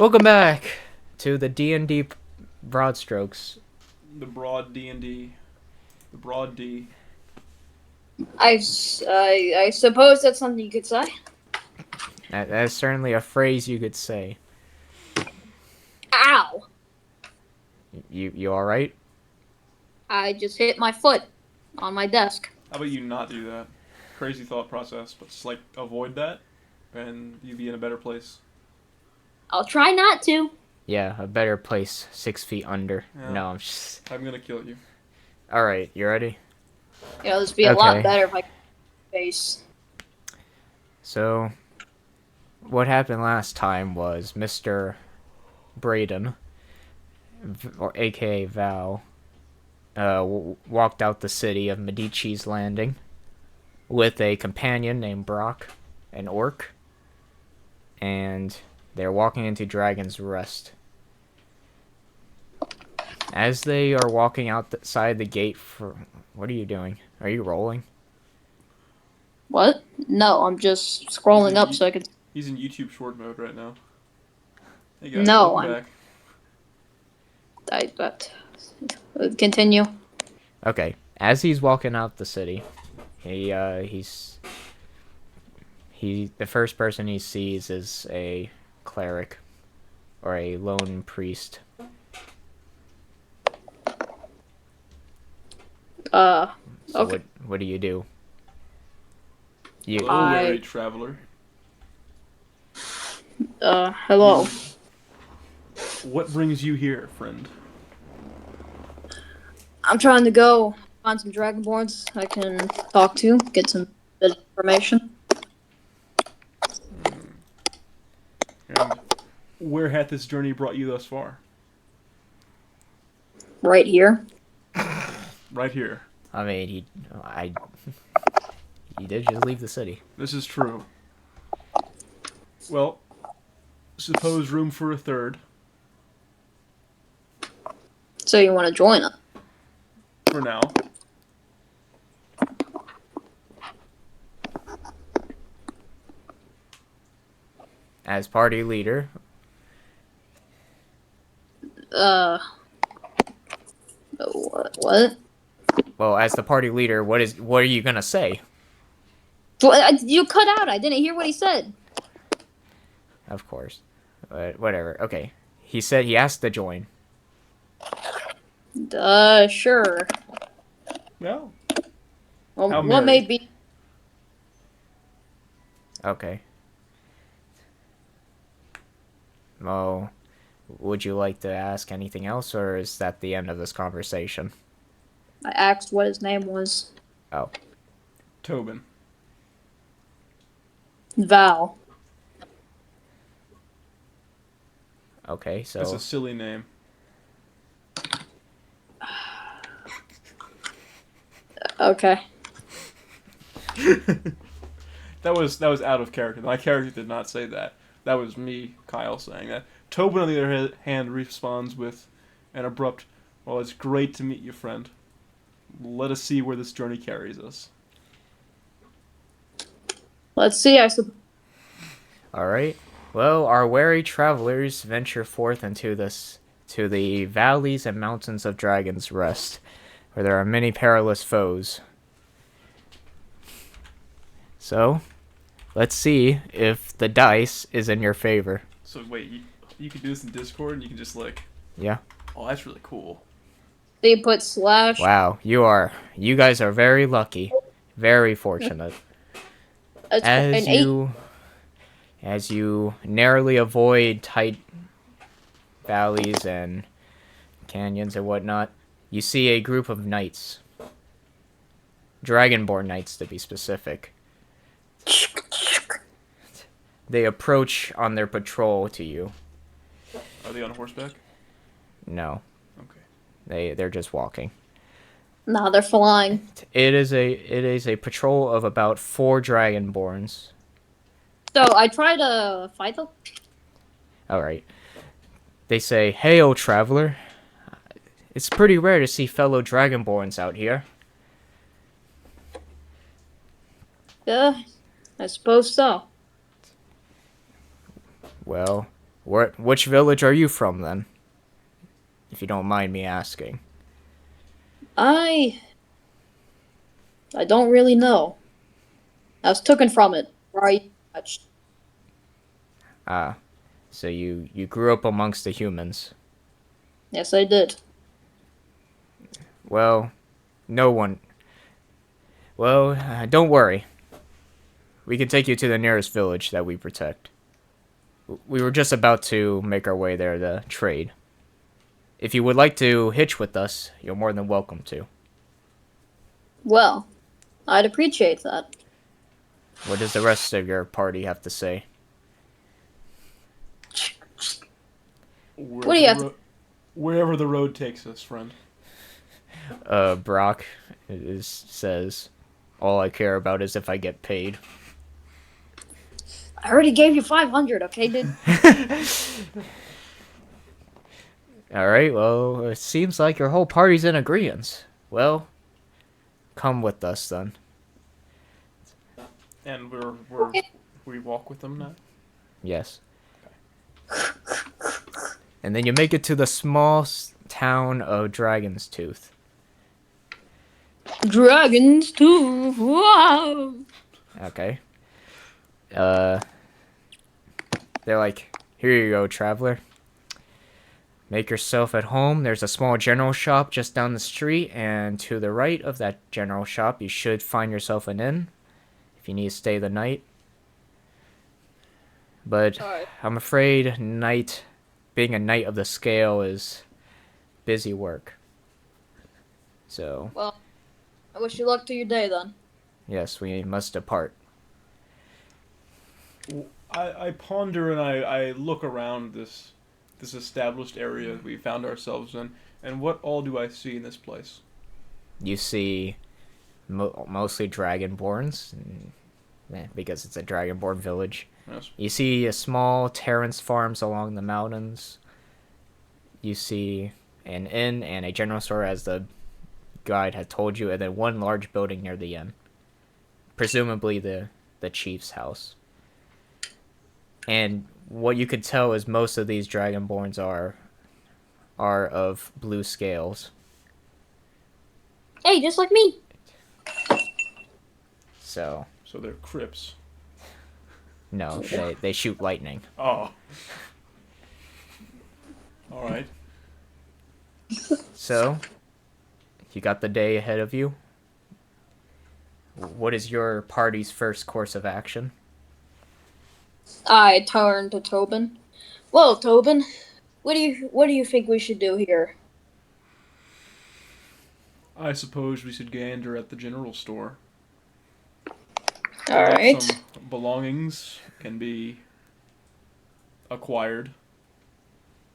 Welcome back to the D&D BroadStrokes. The broad D&D. The broad D. I suppose that's something you could say. That's certainly a phrase you could say. Ow! You all right? I just hit my foot on my desk. How about you not do that? Crazy thought process, but just avoid that, and you'd be in a better place. I'll try not to. Yeah, a better place 6 feet under. Yeah. No, I'm just... I'm gonna kill you. All right, you ready? Yeah, this would be a lot better if I could face. So, what happened last time was Mr. Braden, or aka Val, walked out the city of Medici's Landing with a companion named Brock, an orc, and they're walking into Dragon's Rest. As they are walking outside the gate for... What are you doing? Are you rolling? What? No, I'm just scrolling up so I can... He's in YouTube short mode right now. Hey guys, No, welcome back. Continue. Okay. As he's walking out the city, the first person he sees is a cleric or a lone priest. So Okay. what do you do? Hello, weary traveler. Hello. What brings you here, friend? I'm trying to go find some Dragonborns I can talk to, get some bit of information. And where hath this journey brought you thus far? Right here. Right here. I mean, he did just leave the city. This is true. Well, suppose room for a third. So you want to join us? For now. As party leader, What? well, as the party leader, what are you gonna say? You cut out. I didn't hear what he said. Of course. Whatever. Okay. He said he asked to join. Sure. Well, Well, How what may merry. be... Okay. Well, would you like to ask anything else, or is that the end of this conversation? I asked what his name was. Oh. Tobin. Val. Okay, so... That's a silly name. Okay. That was out of character. My character did not say that. That was me, Kyle, saying that. Tobin, on the other hand, responds with an abrupt, "Well, it's great to meet you, friend. Let us see where this journey carries us." Let's see. I suppose. Alright. Well, our wary travelers venture forth into the valleys and mountains of Dragon's Rest, where there are many perilous foes. So, let's see if the dice is in your favor. So wait, you can do this in Discord, and you can just Yeah. oh, that's really cool. They put slash. Wow, you guys are very lucky. Very fortunate. An 8. As you narrowly avoid tight valleys and canyons and whatnot, you see a group of knights. Dragonborn knights, to be specific. They approach on their patrol to you. Are they on horseback? No, Okay. they're just walking. Nah, they're flying. It is a patrol of about 4 Dragonborns. So I try to fight them. Alright. They say, "Hail, traveler. It's pretty rare to see fellow Dragonborns out here." Yeah, I suppose so. Well, Which village are you from then? If you don't mind me asking. I I don't really know. I was taken from it. Right. Ah, so you grew up amongst the humans. Yes, I did. Well, no one. Well, don't worry. We can take you to the nearest village that we protect. We were just about to make our way there to trade. If you would like to hitch with us, you're more than welcome to. Well, I'd appreciate that. What does the rest of your party have to say? What do you have to... Wherever the road takes us, friend. Brock says, all I care about is if I get paid. I already gave you 500, okay, dude? Alright, well, it seems like your whole party's in agreement. Well, come with us then. And we walk with them now. Yes. And then you make it to the small town of Dragon's Tooth. Dragons too. Wow. Okay. They're like, here you go, traveler. Make yourself at home. There's a small general shop just down the street, and to the right of that general shop, you should find yourself an inn if you need to stay the night. But Alright. I'm afraid being a knight of the scale is busy work. So, Well, I wish you luck to your day then. yes, we must depart. I ponder and I look around this established area we found ourselves in, and what all do I see in this place? You see mostly Dragonborns, because it's a Dragonborn village. Yes. You see a small terrace farms along the mountains. You see an inn and a general store, as the guide had told you, and then one large building near the inn. Presumably the chief's house. And what you could tell is most of these Dragonborns are of blue scales. Hey, just like me. So, So they're crypts. no, they shoot lightning. Oh. All right. So, you got the day ahead of you. What is your party's first course of action? I turned to Tobin. Well, Tobin, what do you think we should do here? I suppose we should gander at the general store. All Perhaps right. some belongings can be acquired,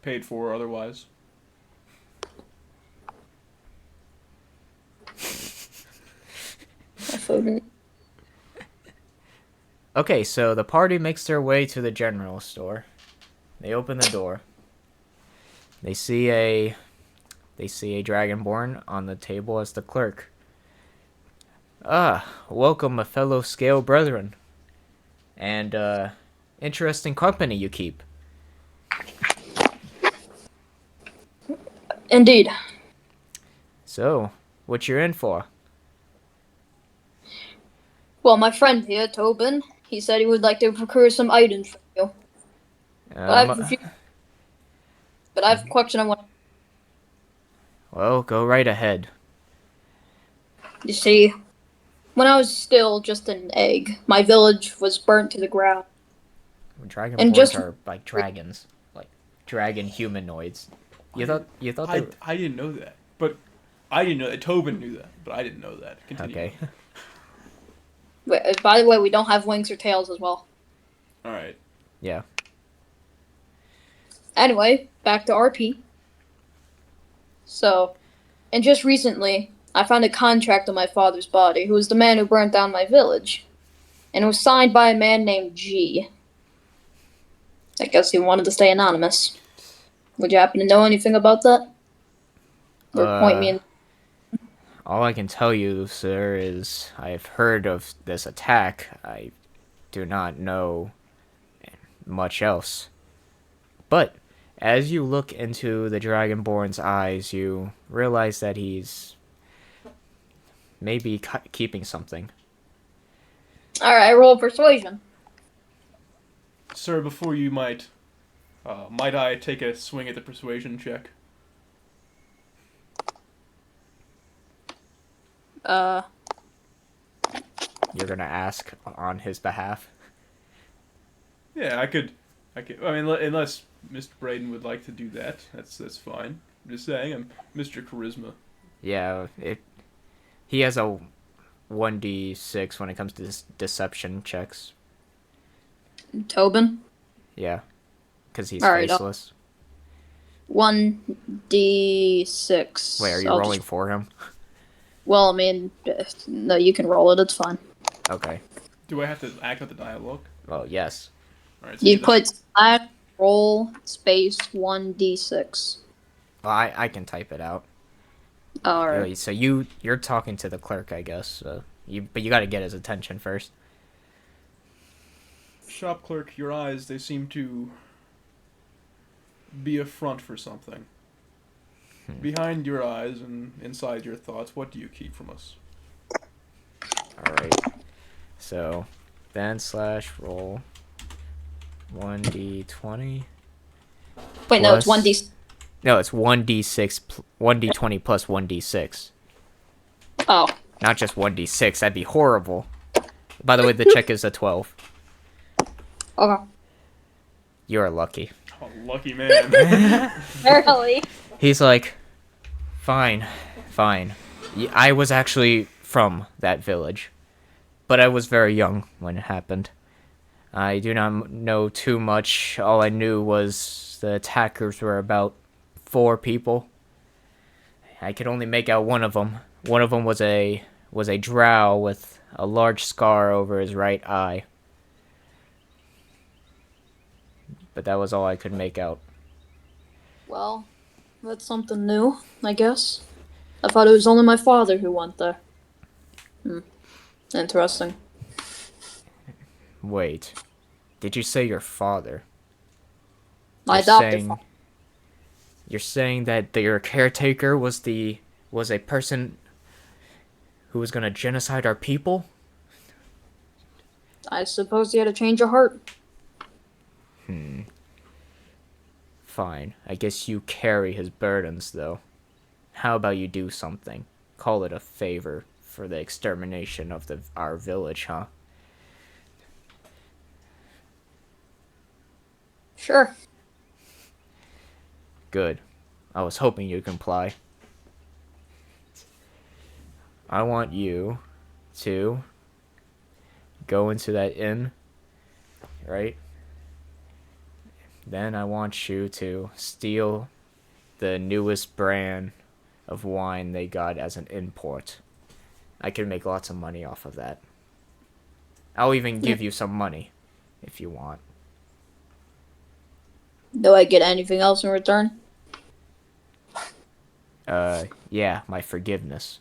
paid for otherwise. Okay, so the party makes their way to the general store. They open the door. They see a Dragonborn on the table as the clerk. Ah, welcome, a fellow scale brethren. And, interesting company you keep. Indeed. So, what you're in for? Well, my friend here, Tobin, he said he would like to procure some items from you. Um, But I have a question I want. well, go right ahead. You see, when I was still just an egg, my village was burnt to the ground. And Dragonborns just are like dragons, like dragon humanoids. You thought they were... I didn't know that, but I didn't know that. Tobin knew that, but I didn't know that. Continue. Okay. By the way, we don't have wings or tails as well. All right. Yeah. Anyway, back to RP. So, and just recently, I found a contract on my father's body, who was the man who burnt down my village. And it was signed by a man named G. I guess he wanted to stay anonymous. Would you happen to know anything about that? Or point me in... All I can tell you, sir, is I've heard of this attack. I do not know much else. But as you look into the Dragonborn's eyes, you realize that he's maybe keeping something. Alright, roll persuasion. Sir, before you might I take a swing at the persuasion check? You're gonna ask on his behalf. Yeah, I could. I mean, unless Mr. Braden would like to do that, that's fine. I'm just saying, I'm Mr. Charisma. Yeah, he has a 1d6 when it comes to deception checks. Tobin? Yeah, because he's Alright, faceless. 1d6. Wait, are you rolling for him? Well, I mean, no, you can roll it. It's fine. Okay. Do I have to act out the dialogue? Well, yes. All right. So You put roll space 1d6. Well, I can type it out. Alright. Anyway, so you're talking to the clerk, I guess. But you got to get his attention first. Shop clerk, your eyes, they seem to be a front for something. Behind your eyes and inside your thoughts, what do you keep from us? Alright. So, then / roll 1d20. Wait, no, it's plus- 1d. No, it's 1d6, 1d20 plus 1d6. Oh. Not just 1d6, that'd be horrible. By the way, the check is a 12. Okay. You're lucky. Oh, lucky man. Barely. He's like, fine. I was actually from that village, but I was very young when it happened. I do not know too much. All I knew was the attackers were about 4 people. I could only make out one of them. One of them was a drow with a large scar over his right eye. But that was all I could make out. Well, that's something new, I guess. I thought it was only my father who went there. Interesting. Wait, did you say your father? My You're adopted saying- father. You're saying that your caretaker was a person who was gonna genocide our people? I suppose he had a change of heart. Fine. I guess you carry his burdens, though. How about you do something? Call it a favor for the extermination of our village, huh? Sure. Good. I was hoping you'd comply. I want you to go into that inn, right? Then I want you to steal the newest brand of wine they got as an import. I could make lots of money off of that. I'll even give you some money if you want. Do I get anything else in return? Yeah, my forgiveness.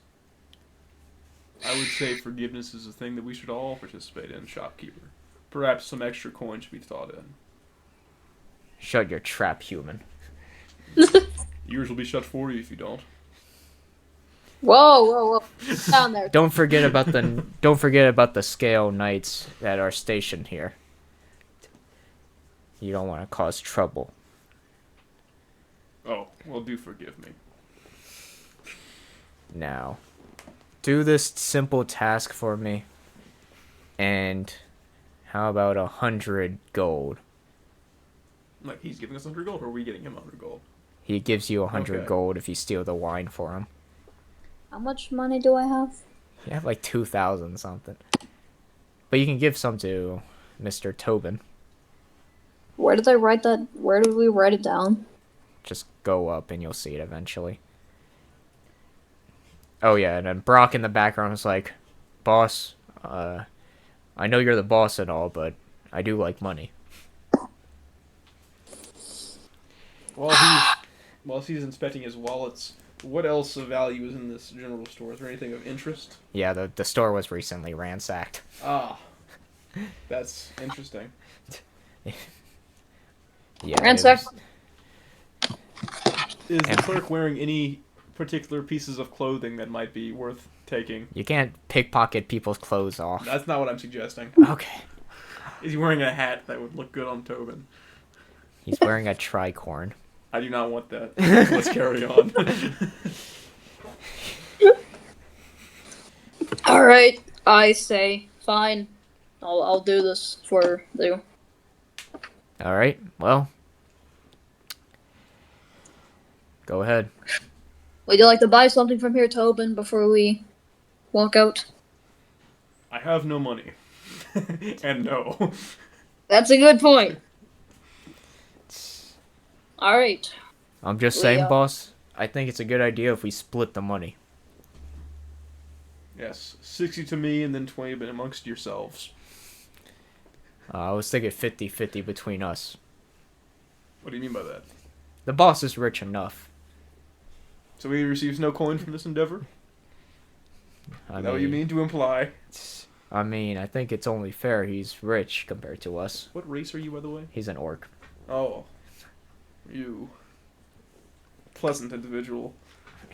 I would say forgiveness is a thing that we should all participate in, shopkeeper. Perhaps some extra coin should be thought in. Shut your trap, human. Yours will be shut for you if you don't. Whoa. Down there. Don't forget about the scale knights that are stationed here. You don't want to cause trouble. Oh, well, do forgive me. Now, do this simple task for me. And how about 100 gold? Like, he's giving us 100 gold, or are we getting him 100 gold? He gives you 100 Okay. gold if you steal the wine for him. How much money do I have? You have like 2,000 something. But you can give some to Mr. Tobin. Where did I write that? Where did we write it down? Just go up and you'll see it eventually. Oh yeah, and then Brock in the background is like, boss, I know you're the boss and all, but I do like money. While he's inspecting his wallets, what else of value is in this general store? Is there anything of interest? Yeah, the store was recently ransacked. Ah, that's interesting. Yeah, Ransacked? Is the And- clerk wearing any particular pieces of clothing that might be worth taking? You can't pickpocket people's clothes off. That's not what I'm suggesting. Okay. Is he wearing a hat that would look good on Tobin? He's wearing a tricorn. I do not want that. Let's carry on. Alright, I say, fine. I'll do this for you. Alright, well. Go ahead. Would you like to buy something from here, Tobin, before we walk out? I have no money. And no. That's a good point. Alright. I'm just We, saying, boss. I think it's a good idea if we split the money. Yes, 60 to me and then 20 but amongst yourselves. I was thinking 50-50 between us. What do you mean by that? The boss is rich enough. So he receives no coin from this endeavor? I Is that what you mean to imply? I mean, I think it's only fair he's rich compared to us. What race are you, by the way? He's an orc. Oh. You. Pleasant individual.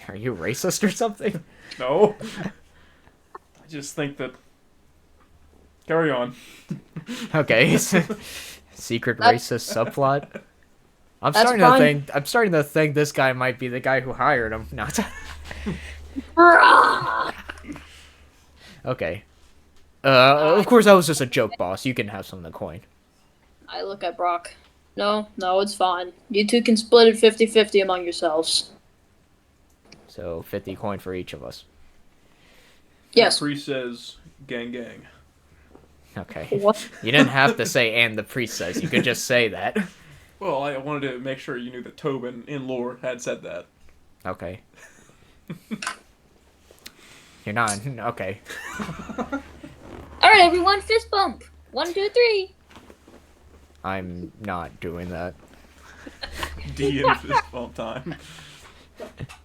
Are you racist or something? No. I just think that... Carry on. Okay. Secret That's- racist subplot. I'm That's starting to think this guy might be the guy who hired him. Not. Okay. Of course that was just a joke, boss. You can have some of the coin. I look at Brock. No, it's fine. You two can split it 50-50 among yourselves. So 50 coin for each of us. Yes. The priest says, gang gang. Okay. What? You didn't have to say "and the priest says." You could just say that. Well, I wanted to make sure you knew that Tobin, in lore, had said that. Okay. You're not. Okay. Alright, everyone, fist bump. 1, 2, 3. I'm not doing that. D in fist bump time.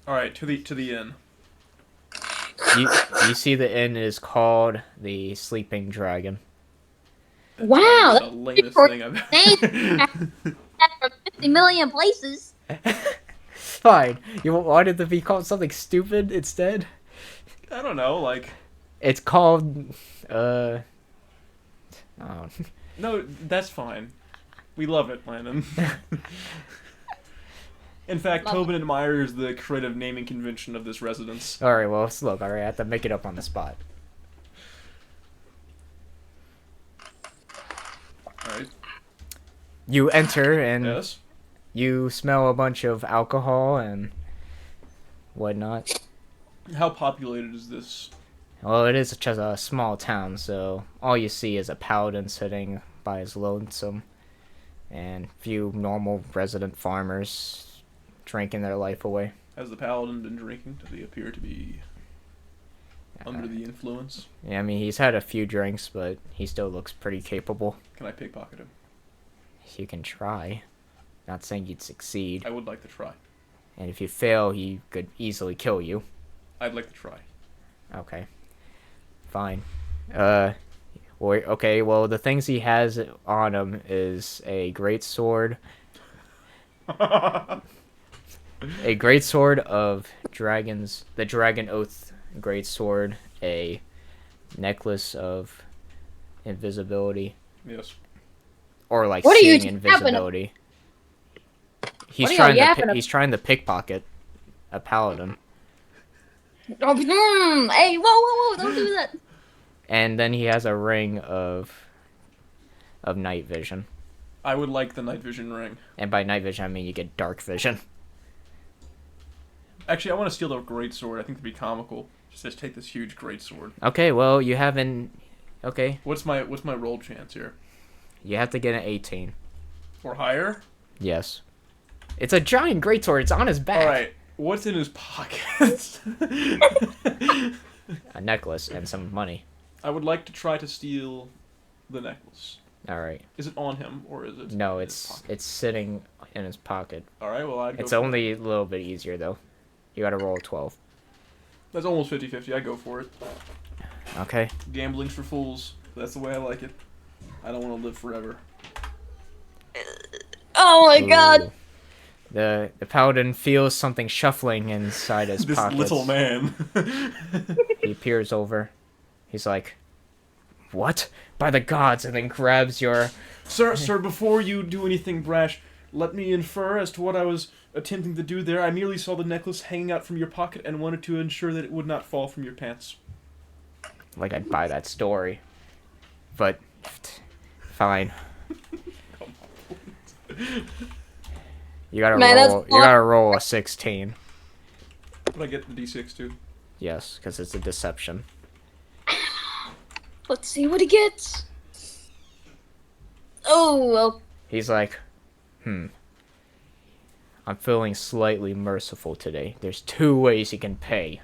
Alright, to the inn. You see the inn is called the Sleeping Dragon. Wow, That's the lamest for thing I've name. That's from 50 million places. Fine. You wanted to be called something stupid instead? I don't know, like... It's called, oh. No, that's fine. We love it, Landon. In fact, Love Tobin admires the creative naming convention of this residence. Alright, well, look, alright, I have to make it up on the spot. Alright. You enter, and Yes? you smell a bunch of alcohol and whatnot. How populated is this? Well, it is just a small town, so all you see is a paladin sitting by his lonesome, and few normal resident farmers drinking their life away. Has the paladin been drinking? Does he appear to be under the influence? Yeah, I mean, he's had a few drinks, but he still looks pretty capable. Can I pickpocket him? You can try. Not saying you'd succeed. I would like to try. And if you fail, he could easily kill you. I'd like to try. Okay. Fine. Okay, well, the things he has on him is a great sword. A great sword of dragons. The Dragon Oath great sword. A necklace of invisibility. Yes. Or, like, What are you seeing yapping invisibility. What are you yapping He's trying to pickpocket a paladin. Oh, hey, whoa, don't do that. And then he has a ring of night vision. I would like the night vision ring. And by night vision, I mean you get dark vision. Actually, I want to steal the great sword. I think it'd be comical. Just take this huge great sword. Okay, well, you haven't... Okay, What's my roll chance here? you have to get an 18. Or higher? Yes. It's a giant greatsword. It's on his back. All right. What's in his pockets? A necklace and some money. I would like to try to steal the necklace. All right. Is it on him or is it? No, in his pocket? it's sitting in his pocket. All right. Well, I'd go. It's for only a little bit easier though. You got to roll a 12. it. That's almost 50-50. I go for it. Okay. Gambling's for fools. That's the way I like it. I don't want to live forever. Oh my god. Ooh. The paladin feels something shuffling inside his This pockets. little man. He peers over. He's like, "What? By the gods!" And then grabs your. Sir, before you do anything brash, let me infer as to what I was attempting to do there. I merely saw the necklace hanging out from your pocket and wanted to ensure that it would not fall from your pants. Like I'd buy that story, but fine. You gotta Man, roll. that's You gotta roll a 16. But I get the D6 too. Yes, because it's a deception. Let's see what he gets. Oh, well. He's like, I'm feeling slightly merciful today. There's 2 ways you can pay.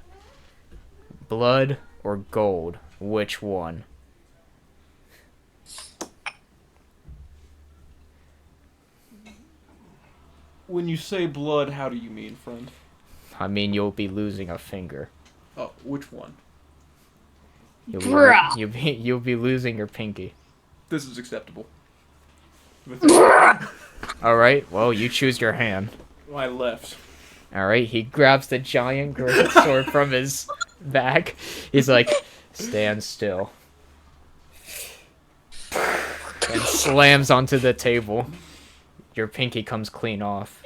Blood or gold. Which one? When you say blood, how do you mean, friend? I mean, you'll be losing a finger. Oh, which one? Bruh. You'll be losing your pinky. This is acceptable. All right. Well, you choose your hand. My left. All right. He grabs the giant great sword from his back. He's like, "Stand still," and slams onto the table. Your pinky comes clean off,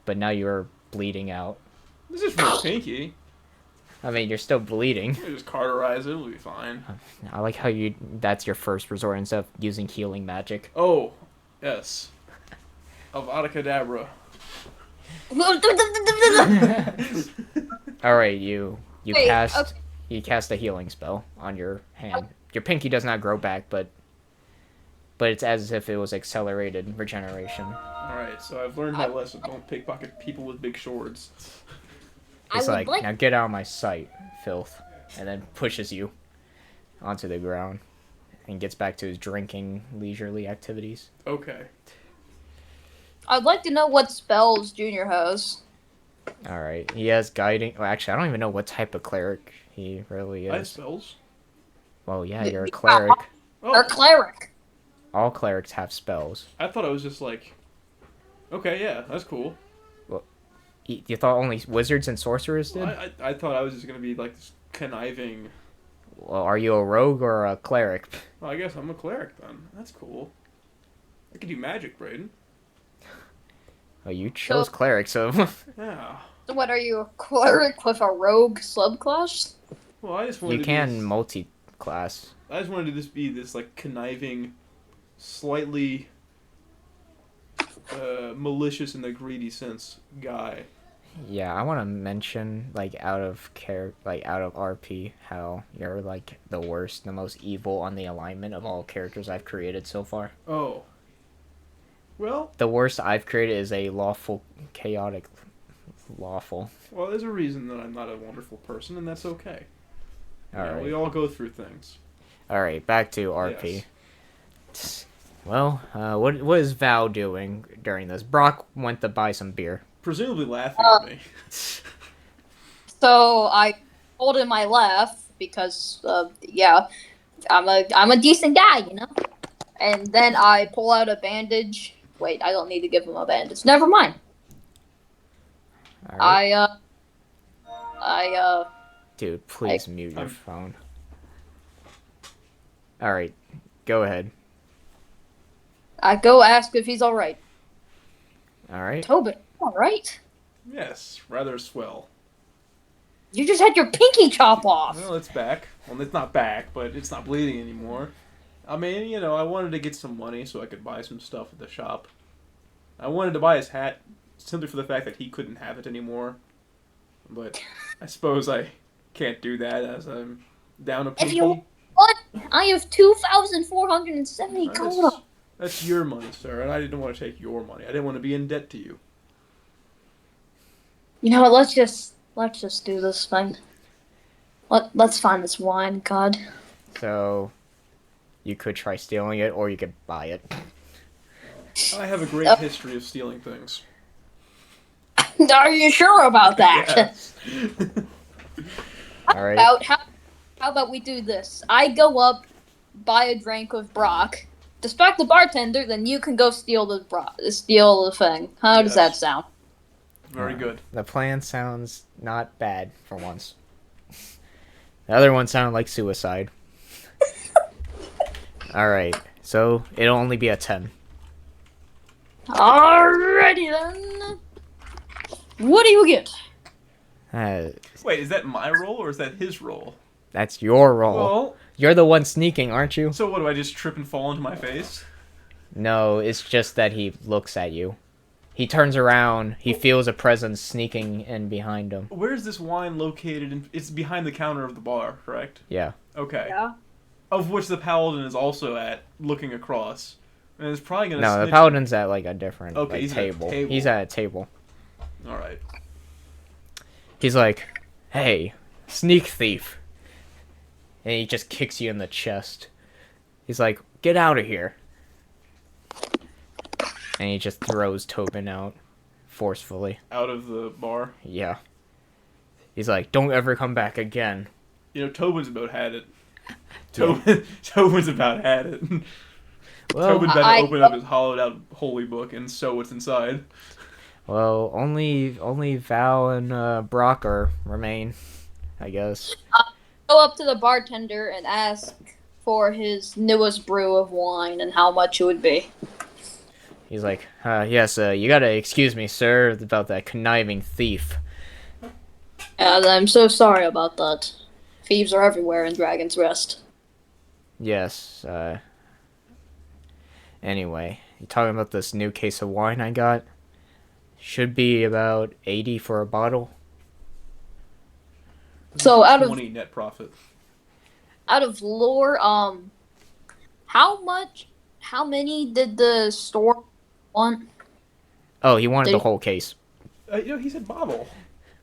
but now you're bleeding out. This is for pinky. I mean, you're still bleeding. You just cauterize it, it'll be fine. I like how that's your first resort instead of using healing magic. Oh, yes. Avada Kedavra. Alright, you Wait, cast okay. you cast a healing spell on your hand. Your pinky does not grow back, but it's as if it was accelerated regeneration. Alright, so I've learned my lesson. Don't pickpocket people with big swords. It's I would like, now get out of my sight, filth, and then pushes you onto the ground and gets back to his drinking leisurely activities. Okay. I'd like to know what spells Junior has. Alright, he has guiding. Well, actually, I don't even know what type of cleric he really I have is. spells. Well, yeah, you're a cleric. Or Oh, cleric. All clerics have spells. I thought I was just like... Okay, yeah, that's cool. You thought only wizards and sorcerers did? Well, I thought I was just gonna be like this conniving... Well, are you a rogue or a cleric? Well, I guess I'm a cleric then. That's cool. I can do magic, Brayden. Oh, you chose So- cleric, so... Yeah. So what, are you a cleric with a rogue subclass? Well, I just wanted you to can be this, multi-class. I just wanted to just be this like conniving, slightly malicious in the greedy sense guy. Yeah, I want to mention, like, out of RP, how you're, like, the worst, the most evil on the alignment of all characters I've created so far. Oh. Well, The worst I've created is a lawful, chaotic, lawful. well, there's a reason that I'm not a wonderful person, and that's okay. You know, Alright. we all go through things. Alright, back to RP. Well, what is Val doing during this? Brock went to buy some beer. Presumably laughing at me. So I told him I left because, yeah, I'm a decent guy, you know. And then I pull out a bandage. Wait, I don't need to give him a bandage. Never mind. Alright. I Dude, please mute your I'm- phone. Alright, go ahead. I go ask if he's all right. Alright. Tobin, all right? Yes, rather swell. You just had your pinky chop off. Well, it's back. Well, it's not back, but it's not bleeding anymore. I mean, you know, I wanted to get some money so I could buy some stuff at the shop. I wanted to buy his hat simply for the fact that he couldn't have it anymore. But I suppose I can't do that as I'm down a If pinky. you what? I have 2,470 gold. That's your money, sir, and I didn't want to take your money. I didn't want to be in debt to you. You know what? Let's just do this thing. Let's find this wine, God. So, you could try stealing it, or you could buy it. I have a great history of stealing things. Are you sure about that? Yes. Alright. How about we do this? I go up, buy a drink with Brock, distract the bartender, then you can go steal the thing. How does Yes. that sound? Very good. The plan sounds not bad for once. The other one sounded like suicide. Alright, so it'll only be a 10. Alrighty then. What do you get? Uh, Wait, is that my roll or is that his roll? that's your roll. Well, You're the one sneaking, aren't you? so what, do I just trip and fall into my face? No, it's just that he looks at you. He turns around, he feels a presence sneaking in behind him. Where's this wine located? It's behind the counter of the bar, correct? Yeah. Okay. Yeah. Of which the paladin is also at, looking across. And it's probably gonna No, the snitch- paladin's at like a different Okay, like, he's at a table. table. He's at a table. Alright. He's like, hey, sneak thief. And he just kicks you in the chest. He's like, get out of here. And he just throws Tobin out forcefully. Out of the bar. Yeah. He's like, don't ever come back again. You know, Tobin's about had it. Tobin's about had it. Well, Tobin better open up his hollowed out holy book and sew what's inside. well, only Val and Brock remain, I guess. Go up to the bartender and ask for his newest brew of wine and how much it would be. He's like, yes, you gotta excuse me, sir, about that conniving thief. And I'm so sorry about that. Thieves are everywhere in Dragon's Rest. Yes, anyway, you talking about this new case of wine I got? Should be about 80 for a bottle. So out of 20 net profit. lore, how many did the store want? Oh, he wanted They- the whole case. You know, he said bottle.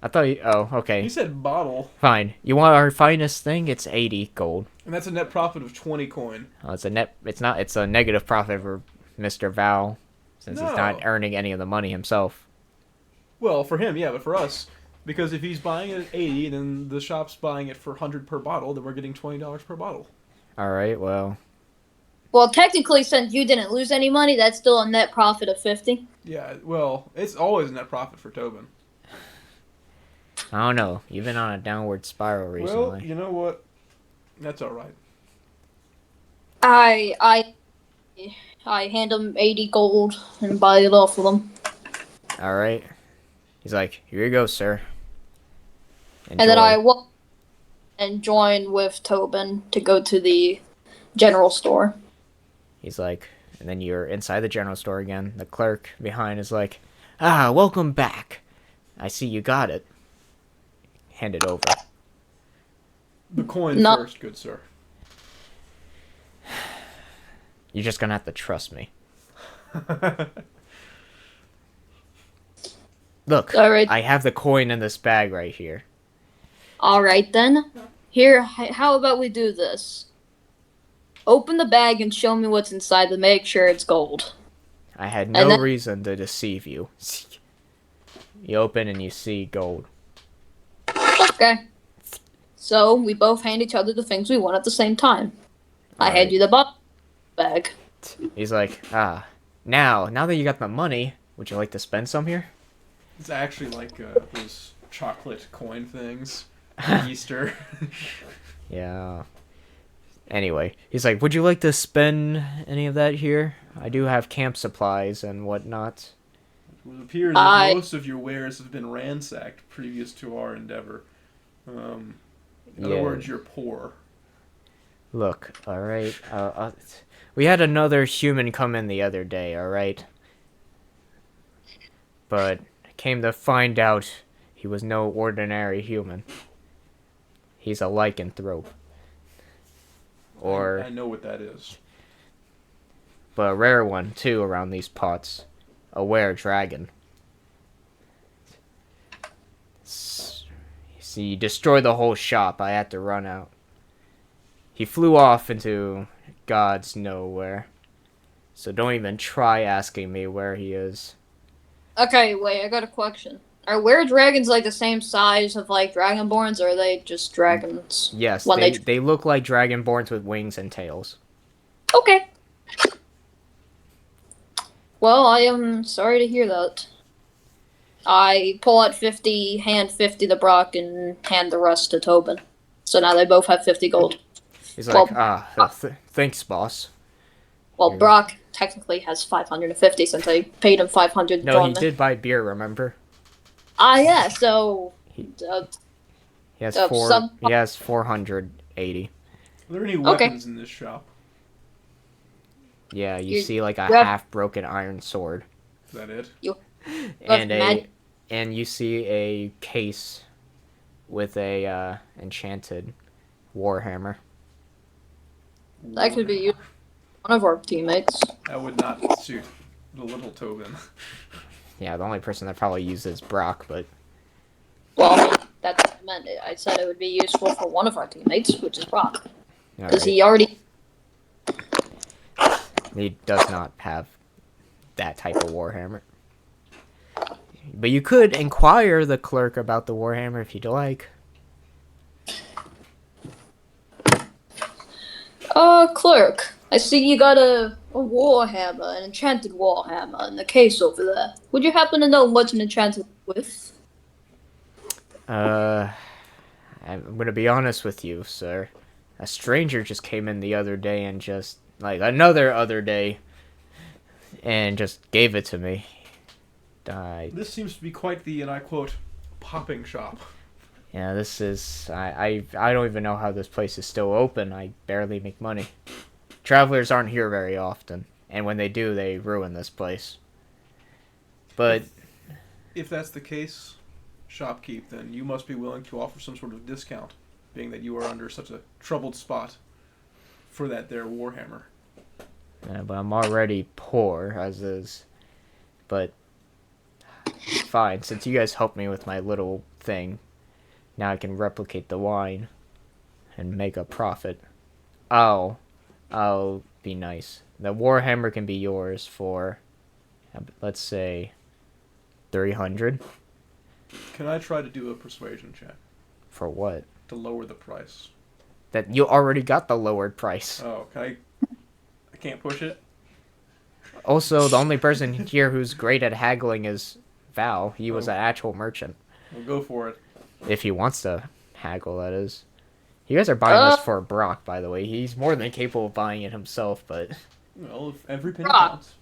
I thought oh, okay. He said bottle. Fine. You want our finest thing? It's 80 gold. And that's a net profit of 20 coin. Oh, it's a negative profit for Mr. Val, since he's not No. earning any of the money himself. Well, for him, yeah, but for us, because if he's buying it at 80, then the shop's buying it for 100 per bottle, then we're getting $20 per bottle. Alright, well, Well, technically, since you didn't lose any money, that's still a net profit of 50. Yeah, well, it's always a net profit for Tobin. I don't know. You've been on a downward spiral recently. Well, you know what? That's alright. I hand him 80 gold and buy it off of him. Alright. He's like, here you go, sir. And then I Enjoy. walk and join with Tobin to go to the general store. He's like, and then you're inside the general store again. The clerk behind is like, welcome back. I see you got it. Hand it over. The coin No. first, good sir. You're just gonna have to trust me. Look, Alright. I have the coin in this bag right here. Alright then. Here, how about we do this? Open the bag and show me what's inside to make sure it's gold. I had And no then- reason to deceive you. You open and you see gold. Okay. So, we both hand each other the things we want at the same time. I hand Alright. you the bag. He's like, now that you got the money, would you like to spend some here? It's actually like those chocolate coin things. for Easter. Yeah. Anyway, he's like, would you like to spend any of that here? I do have camp supplies and whatnot. It appears that most of your wares have been ransacked previous to our endeavor. In other Yeah. words, you're poor. Look, alright. We had another human come in the other day, alright? But came to find out he was no ordinary human. He's a lycanthrope. I know what that is. But a rare one, too, around these parts. A were-dragon. See, he destroyed the whole shop. I had to run out. He flew off into God's nowhere. So don't even try asking me where he is. Okay, wait, I got a question. Are were-dragons like the same size of like Dragonborns, or are they just dragons? Yes, When they look like Dragonborns with wings and tails. Okay. Well, I am sorry to hear that. I pull out 50, hand 50 to Brock, and hand the rest to Tobin. So now they both have 50 gold. He's Well, like, thanks, boss. well, Here. Brock technically has 550 since I paid him 500 No, he on me. did buy beer, remember? Ah, yeah, so. He, Uh, he has some. he has 480. Are there any Okay. weapons in this shop? Yeah, you You, see like a you have, half-broken iron sword. Is that it? you have And and you see a case with a enchanted warhammer. That could be used for one of our teammates. That would not suit the little Tobin. Yeah, the only person that probably uses Brock, but Well, that's what I meant. I said it would be useful for one of our teammates, which is Brock. all Because right. he already. He does not have that type of warhammer. But you could inquire the clerk about the warhammer if you'd like. Clerk. I see you got a warhammer, an enchanted warhammer in the case over there. Would you happen to know what's an enchanted with? I'm gonna be honest with you, sir. A stranger just came in the other day and just like another other day and just gave it to me. This seems to be quite the, and I quote, popping shop. Yeah, this is I don't even know how this place is still open. I barely make money. Travelers aren't here very often, and when they do, they ruin this place. But If that's the case, shopkeep, then you must be willing to offer some sort of discount, being that you are under such a troubled spot for that there warhammer. but I'm already poor as is. But fine, since you guys helped me with my little thing, now I can replicate the wine and make a profit. I'll be nice. The warhammer can be yours for, let's say, 300. Can I try to do a persuasion check For what? to lower the price? That you already got the lowered price. Oh, can I can't push it? Also, the only person here who's great at haggling is Val. He was Oh. an actual merchant. We'll go for it. If he wants to haggle, that is. You guys are buying this for Brock, by the way. He's more than capable of buying it himself, but... Well, if every penny Brock. counts.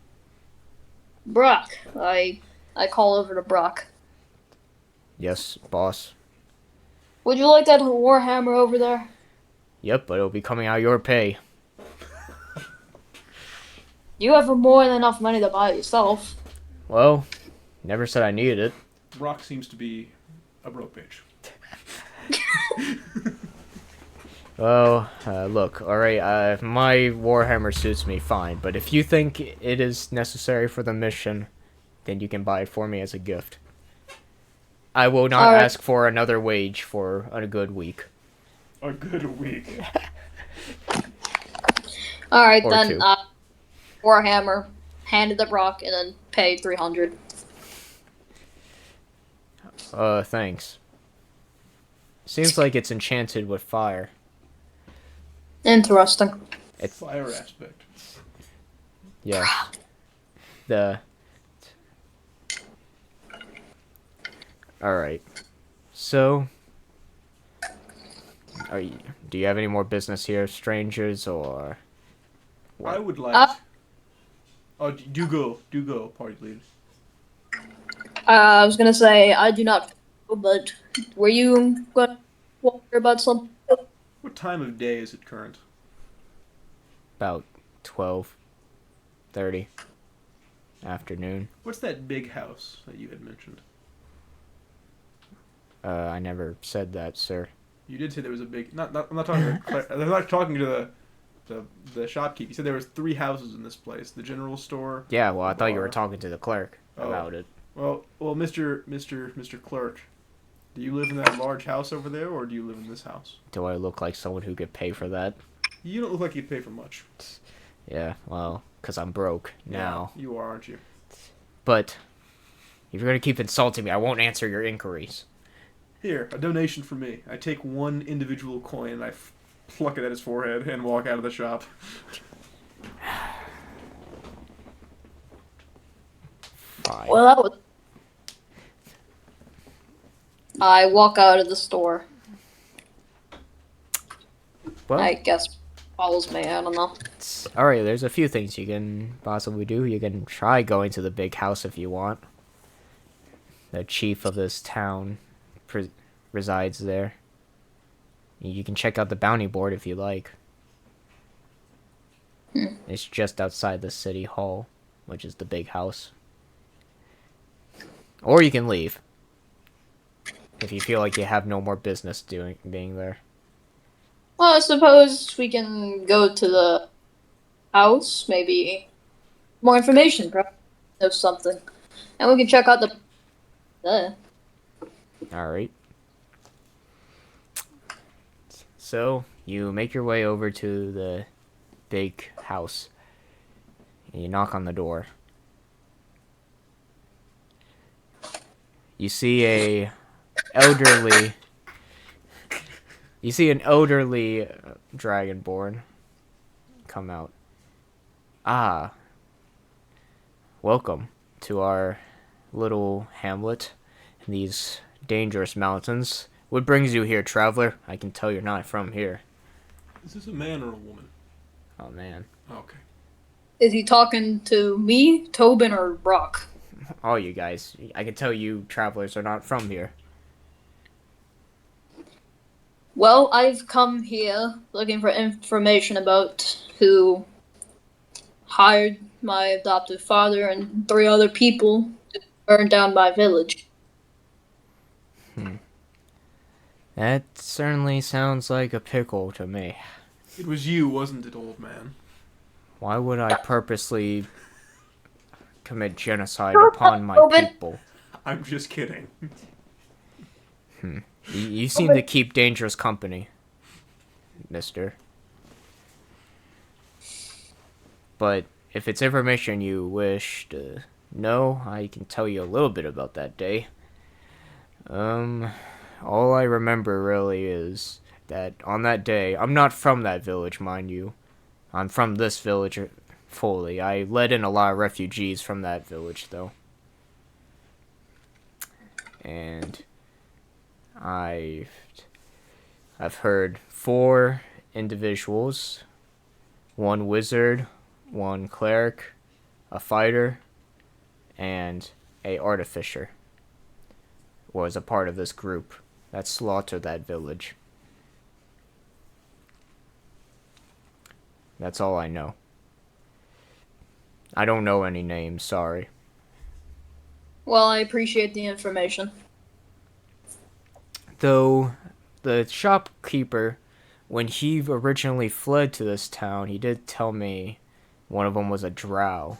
Brock. I call over to Brock. Yes, boss. Would you like that warhammer over there? Yep, but it'll be coming out of your pay. You have more than enough money to buy it yourself. Well, never said I needed it. Brock seems to be a broke bitch. Well, look, alright, my warhammer suits me fine, but if you think it is necessary for the mission, then you can buy it for me as a gift. I will not Alright. ask for another wage for a good week. A good week. Alright, Or then, two. warhammer, hand it to Brock, and then pay 300. Thanks. Seems like it's enchanted with fire. Interesting. Fire aspect. Yeah. The... Alright. So... do you have any more business here, strangers, or... What? I would like. Oh, do go, party leader. I was gonna say, I do not know, but were you gonna wonder about something? What time of day is it current? About 12:30 afternoon. What's that big house that you had mentioned? I never said that, sir. You did say there was a big. I'm not talking. I'm not talking to the shopkeep. You said there was 3 houses in this place: the general store. Yeah, well, I thought you were Bar. talking to the clerk Oh. about it. Well, Mr. Clerk, do you live in that large house over there, or do you live in this house? Do I look like someone who could pay for that? You don't look like you'd pay for much. Yeah, well, because I'm broke now. Yeah, you are, aren't you? But if you're going to keep insulting me, I won't answer your inquiries. Here, a donation for me. I take 1 individual coin and I pluck it at his forehead and walk out of the shop. Fine. Well, that was I walk out of the store. Well, I guess follows me. I don't know. alright, there's a few things you can possibly do. You can try going to the big house if you want. The chief of this town resides there. You can check out the bounty board if you like. It's just outside the city hall, which is the big house. Or you can leave. If you feel like you have no more business being there. Well, I suppose we can go to the house. Maybe more information, perhaps know something, and we can check out the. Alright. So, you make your way over to the big house. And you knock on the door. You see an elderly dragonborn come out. Ah, welcome to our little hamlet in these dangerous mountains. What brings you here, traveler? I can tell you're not from here. Is this a man or a woman? Oh, man. Okay. Is he talking to me, Tobin, or Brock? All you guys. I can tell you travelers are not from here. Well, I've come here looking for information about who hired my adoptive father and 3 other people to burn down my village. That certainly sounds like a pickle to me. It was you, wasn't it, old man? Why would I purposely commit genocide upon my people? I'm just kidding. You seem to keep dangerous company, mister. But if it's information you wish to know, I can tell you a little bit about that day. All I remember really is that on that day, I'm not from that village, mind you. I'm from this village fully. I let in a lot of refugees from that village, though. And I've heard 4 individuals, 1 wizard, 1 cleric, a fighter, and a artificer was a part of this group that slaughtered that village. That's all I know. I don't know any names, sorry. Well, I appreciate the information. Though the shopkeeper, when he originally fled to this town, he did tell me one of them was a drow.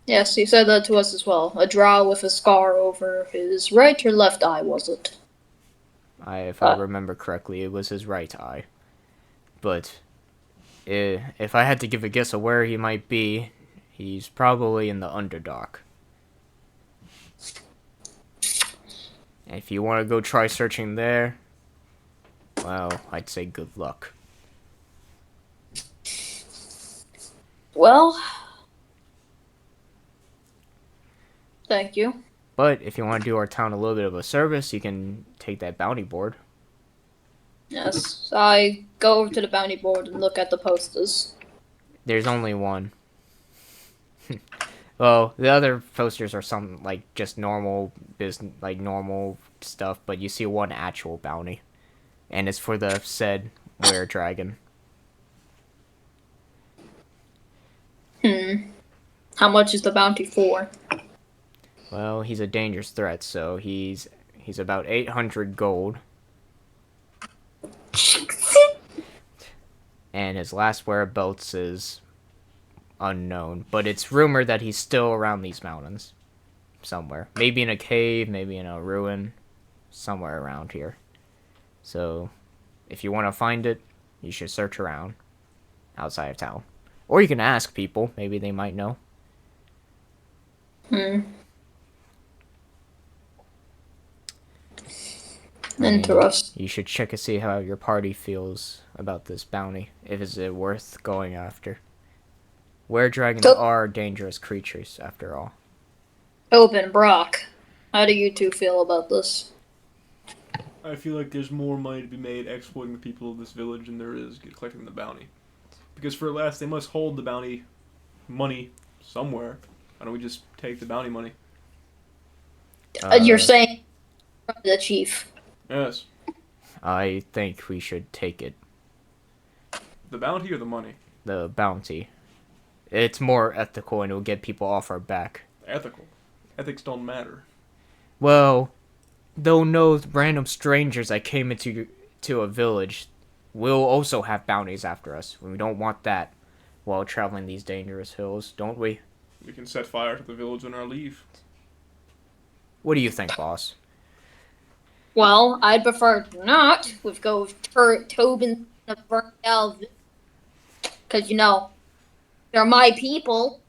Yes, he said that to us as well. A drow with a scar over his right or left eye, was it? If I remember correctly, it was his right eye. But if I had to give a guess of where he might be, he's probably in the Underdark. If you want to go try searching there, well, I'd say good luck. Well, thank you. But if you want to do our town a little bit of a service, you can take that bounty board. Yes, I go over to the bounty board and look at the posters. There's only one. Well, the other posters are some like just normal business, like normal stuff, but you see one actual bounty, and it's for the said were dragon. How much is the bounty for? Well, he's a dangerous threat, so he's about 800 gold. And his last whereabouts is unknown, but it's rumored that he's still around these mountains somewhere. Maybe in a cave, maybe in a ruin, somewhere around here. So, if you want to find it, you should search around outside of town. Or you can ask people, maybe they might know. Interesting. You should check to see how your party feels about this bounty. If is it worth going after. Were dragons are dangerous creatures, after all. Tobin, Brock, how do you two feel about this? I feel like there's more money to be made exploiting the people of this village than there is collecting the bounty. Because for last, they must hold the bounty money somewhere. Why don't we just take the bounty money? You're saying from the chief. Yes. I think we should take it. The bounty or the money? The bounty. It's more ethical and it'll get people off our back. Ethical. Ethics don't matter. Well, though no random strangers that came to a village will also have bounties after us. We don't want that while traveling these dangerous hills, don't we? We can set fire to the village on our leave. What do you think, boss? Well, I'd prefer not. We've go with Tobin the burnt out. Because, they're my people.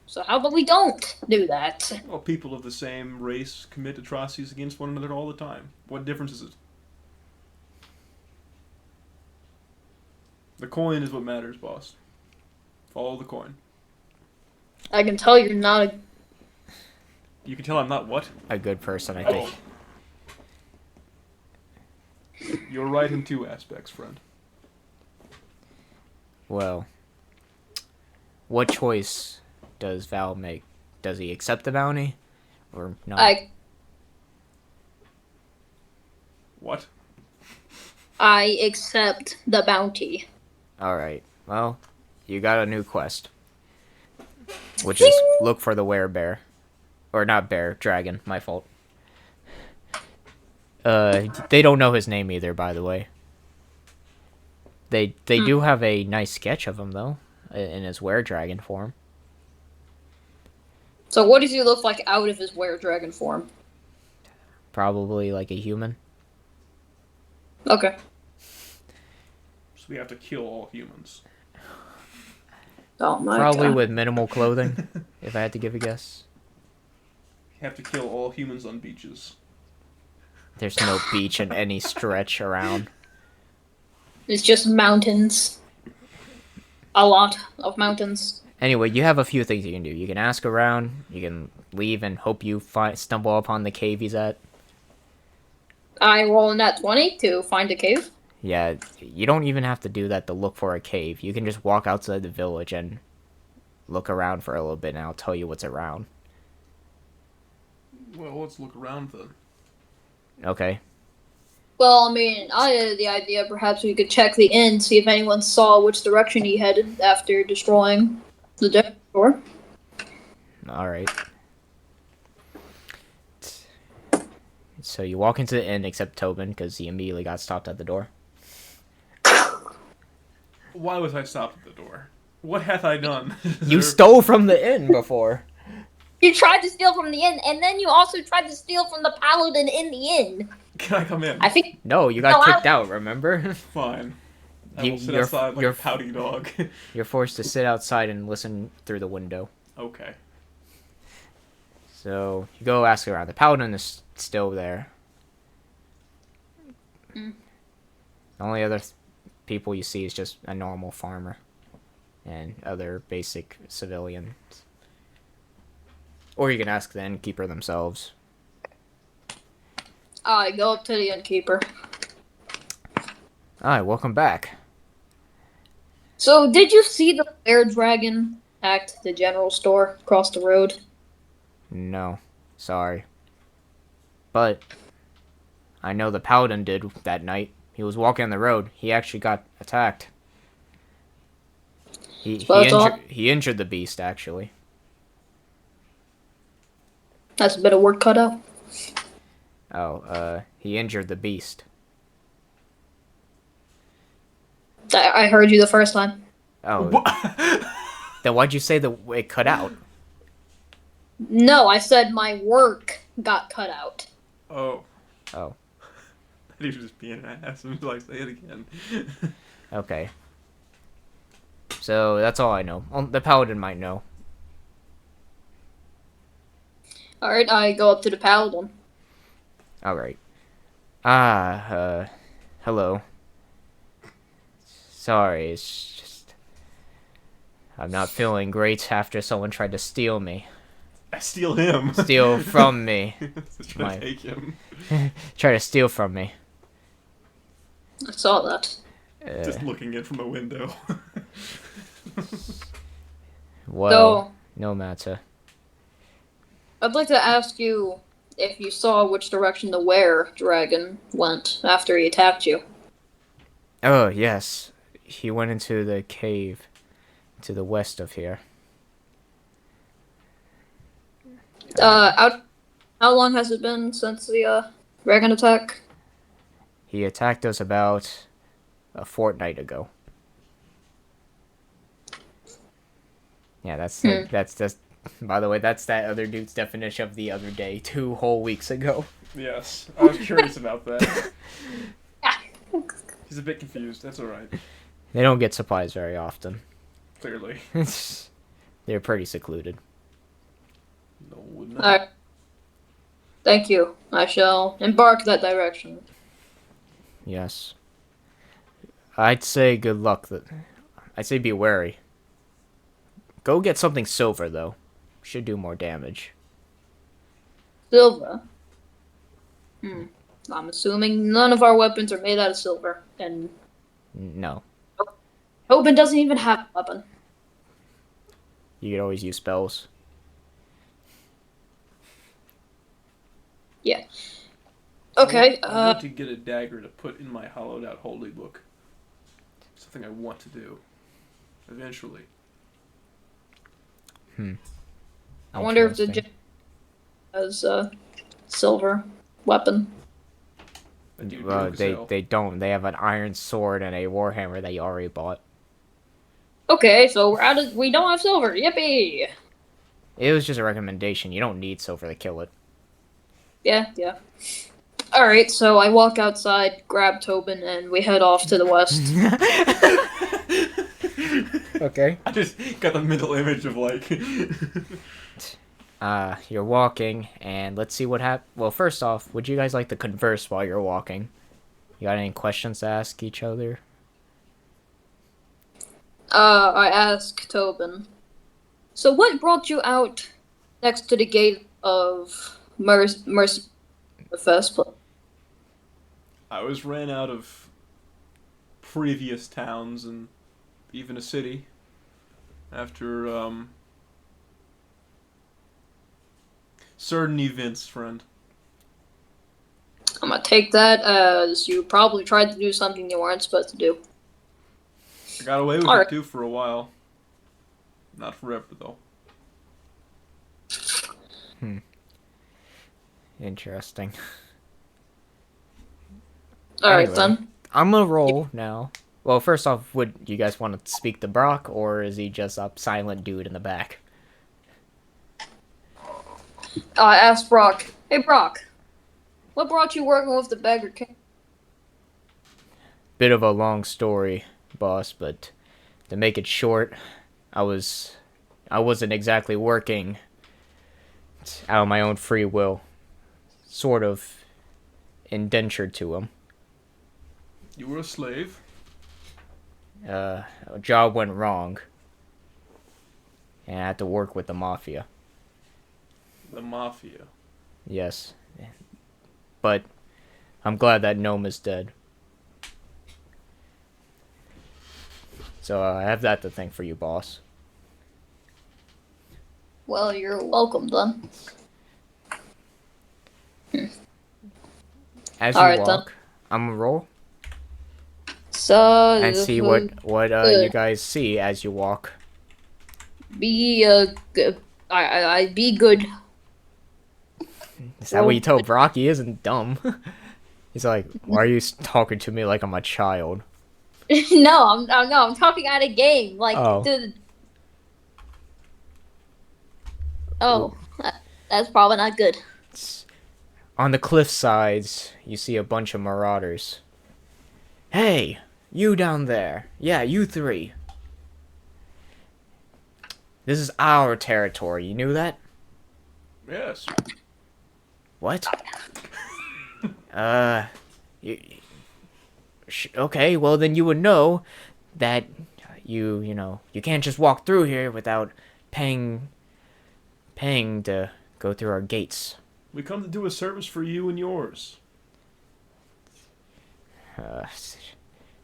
So how about we don't do that? Well, people of the same race commit atrocities against one another all the time. What difference is it? The coin is what matters, boss. Follow the coin. I can tell you're not a... You can tell I'm not what? A good person, I think. You're right in two aspects, friend. Well, what choice does Val make? Does he accept the bounty or not? What? I accept the bounty. Alright, well, you got a new quest. Which is look for the werebear. Or not bear, dragon, my fault. They don't know his name either, by the way. They do have a nice sketch of him, though, in his were-dragon form. So what does he look like out of his were-dragon form? Probably like a human. Okay. So we have to kill all humans. Oh my Probably god. with minimal clothing, if I had to give a guess. We have to kill all humans on beaches. There's no beach in any stretch around. It's just mountains. A lot of mountains. Anyway, you have a few things you can do. You can ask around, you can leave and hope you stumble upon the cave he's at. I roll a nat 20 to find a cave. Yeah, you don't even have to do that to look for a cave. You can just walk outside the village and look around for a little bit and I'll tell you what's around. Well, let's look around then. Okay. Well, I mean, I had the idea perhaps we could check the inn, see if anyone saw which direction he headed after destroying the death door. Alright. So you walk into the inn except Tobin, because he immediately got stopped at the door. Why was I stopped at the door? What hath I done? You stole from the inn before. You tried to steal from the inn, and then you also tried to steal from the paladin in the inn. Can I come in? I think... No, you got kicked out, remember? Fine. I will sit outside like a pouty dog. You're forced to sit outside and listen through the window. Okay. So, you go ask around. The paladin is still there. Mm. The only other people you see is just a normal farmer. And other basic civilians. Or you can ask the innkeeper themselves. I go up to the innkeeper. Alright, welcome back. So, did you see the bear dragon attack the general store across the road? No, sorry. But I know the paladin did that night. He was walking on the road. He actually got attacked. He injured the beast, actually. That's a bit of work cut out. Oh, he injured the beast. I heard you the first time. Oh. Then why'd you say it cut out? No, I said my work got cut out. Oh. Oh. He was just being an ass until I say it again. Okay. So, that's all I know. The paladin might know. Alright, I go up to the paladin. Alright. Hello. Sorry, it's just... I'm not feeling great after someone tried to steal me. I steal him. Steal from me. Try My- to take him. Try to steal from me. I saw that. Just looking in from a window. Well, So, no matter. I'd like to ask you if you saw which direction the were-dragon went after he attacked you. Oh, yes. He went into the cave to the west of here. How long has it been since the dragon attack? He attacked us about a fortnight ago. Yeah, that's just. By the way, that's that other dude's definition of the other day. 2 whole weeks ago. Yes, I was curious about that. He's a bit confused. That's alright. They don't get supplies very often. Clearly. They're pretty secluded. No, wouldn't Alright. Thank you. I shall embark that direction. Yes. I'd say good luck. I'd say be wary. Go get something silver, though. Should do more damage. Silver. I'm assuming none of our weapons are made out of silver, and No. Tobin doesn't even have a weapon. You could always use spells. Yeah. Okay, I want to get a dagger to put in my hollowed out holy book. Something I want to do. Eventually. I wonder if the Interesting. has a silver weapon. A dude Well, broke his hell. they don't. They have an iron sword and a warhammer that you already bought. Okay, so we don't have silver. Yippee! It was just a recommendation. You don't need silver to kill it. Yeah. Alright, so I walk outside, grab Tobin, and we head off to the west. Okay. I just got the mental image of like. You're walking, and let's see what happens. Well, first off, would you guys like to converse while you're walking? You got any questions to ask each other? I ask Tobin. So what brought you out next to the gate of Mercy in the first place? I was ran out of previous towns and even a city after certain events, friend. I'm gonna take that as you probably tried to do something you weren't supposed to do. I got away with Alright. it too for a while. Not forever though. Interesting. Alright Anyway. then. I'm gonna roll now. Well, first off, would you guys want to speak to Brock, or is he just a silent dude in the back? I asked Brock. Hey Brock, what brought you working with the beggar king? Bit of a long story, boss, but to make it short, I wasn't exactly working out of my own free will. Sort of indentured to him. You were a slave. A job went wrong, and I had to work with the mafia. The mafia. Yes, but I'm glad that gnome is dead. So I have that to thank for you, boss. Well, you're welcome then. As you Alright, then. walk, I'm gonna roll So and see what you guys see as you walk. be good. I be good. Is that what you tell Brock? He isn't dumb. He's like, why are you talking to me like I'm a child? No, I'm talking out of game. Like, Oh. That's probably not good. On the cliff sides, you see a bunch of marauders. Hey, you down there. Yeah, you three. This is our territory. You knew that? Yes. What? Okay, well then you would know that you can't just walk through here without paying paying to go through our gates. We come to do a service for you and yours.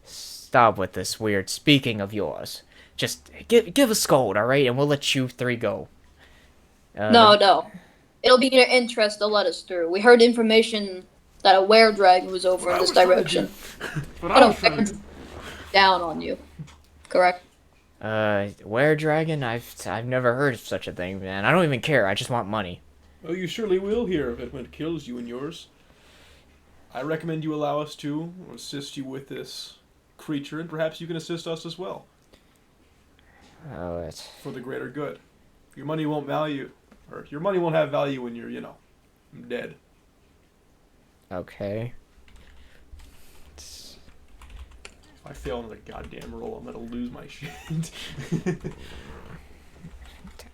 Stop with this weird speaking of yours. Just give a scold, all right, and we'll let you three go. No. It'll be in your interest to let us through. We heard information that a were-dragon was over in this direction. But I was trying to do. Down on you. Correct? Were-dragon? I've never heard of such a thing, man. I don't even care. I just want money. Oh, you surely will hear of it when it kills you and yours. I recommend you allow us to assist you with this creature, and perhaps you can assist us as well. Oh, it's... For the greater good. Your money won't have value when you're, dead. Okay. If I fail on the goddamn roll, I'm gonna lose my shit.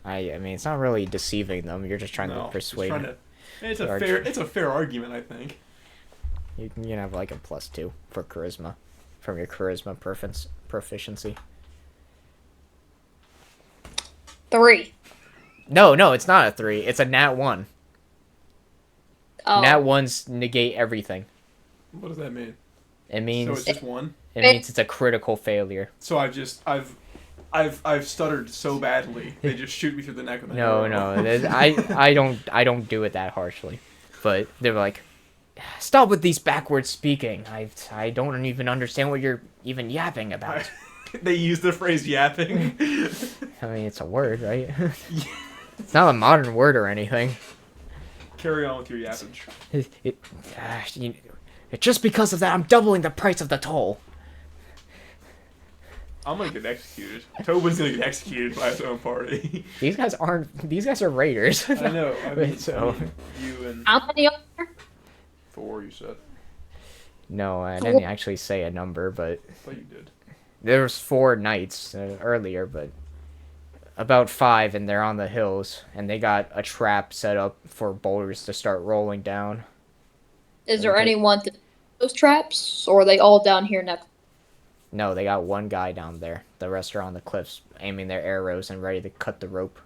I mean, it's not really deceiving them. You're just trying to persuade them. It's a fair argument, I think. You can have like a +2 for charisma, from your charisma proficiency. 3. No, it's not a 3. It's a nat 1. Oh. Nat 1s negate everything. What does that mean? It means So it's just 1? It means it's a critical failure. So I've stuttered so badly they just shoot me through the neck with an No, arrow. I don't do it that harshly, but they're like, stop with these backwards speaking. I don't even understand what you're even yapping about. They use the phrase yapping. I mean, it's a word, right? It's not a modern word or anything. Carry on with your yappage. Just because of that, I'm doubling the price of the toll. I'm gonna get executed. Tobin's gonna get executed by his own party. These guys are raiders. I know. So you and How many are there? 4, you said. no, I didn't actually say a number, but I thought you did. there was 4 knights earlier, but about 5, and they're on the hills, and they got a trap set up for boulders to start rolling down. Is there anyone to those traps, or are they all down here next? No, they got one guy down there. The rest are on the cliffs, aiming their arrows and ready to cut the rope.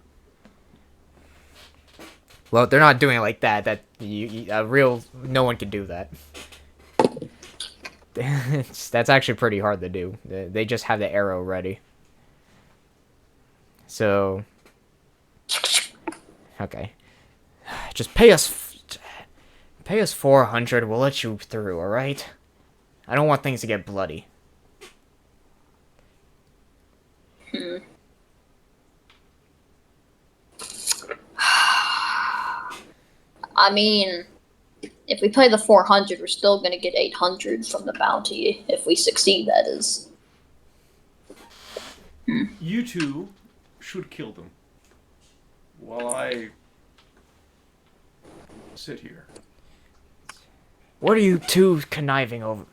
Well, they're not doing it like that. No one can do that. That's actually pretty hard to do. They just have the arrow ready. So, okay, just pay us 400. We'll let you through. All right. I don't want things to get bloody. I mean, if we pay the 400, we're still gonna get 800 from the bounty if we succeed. That is. You two should kill them while I sit here. What are you two conniving over?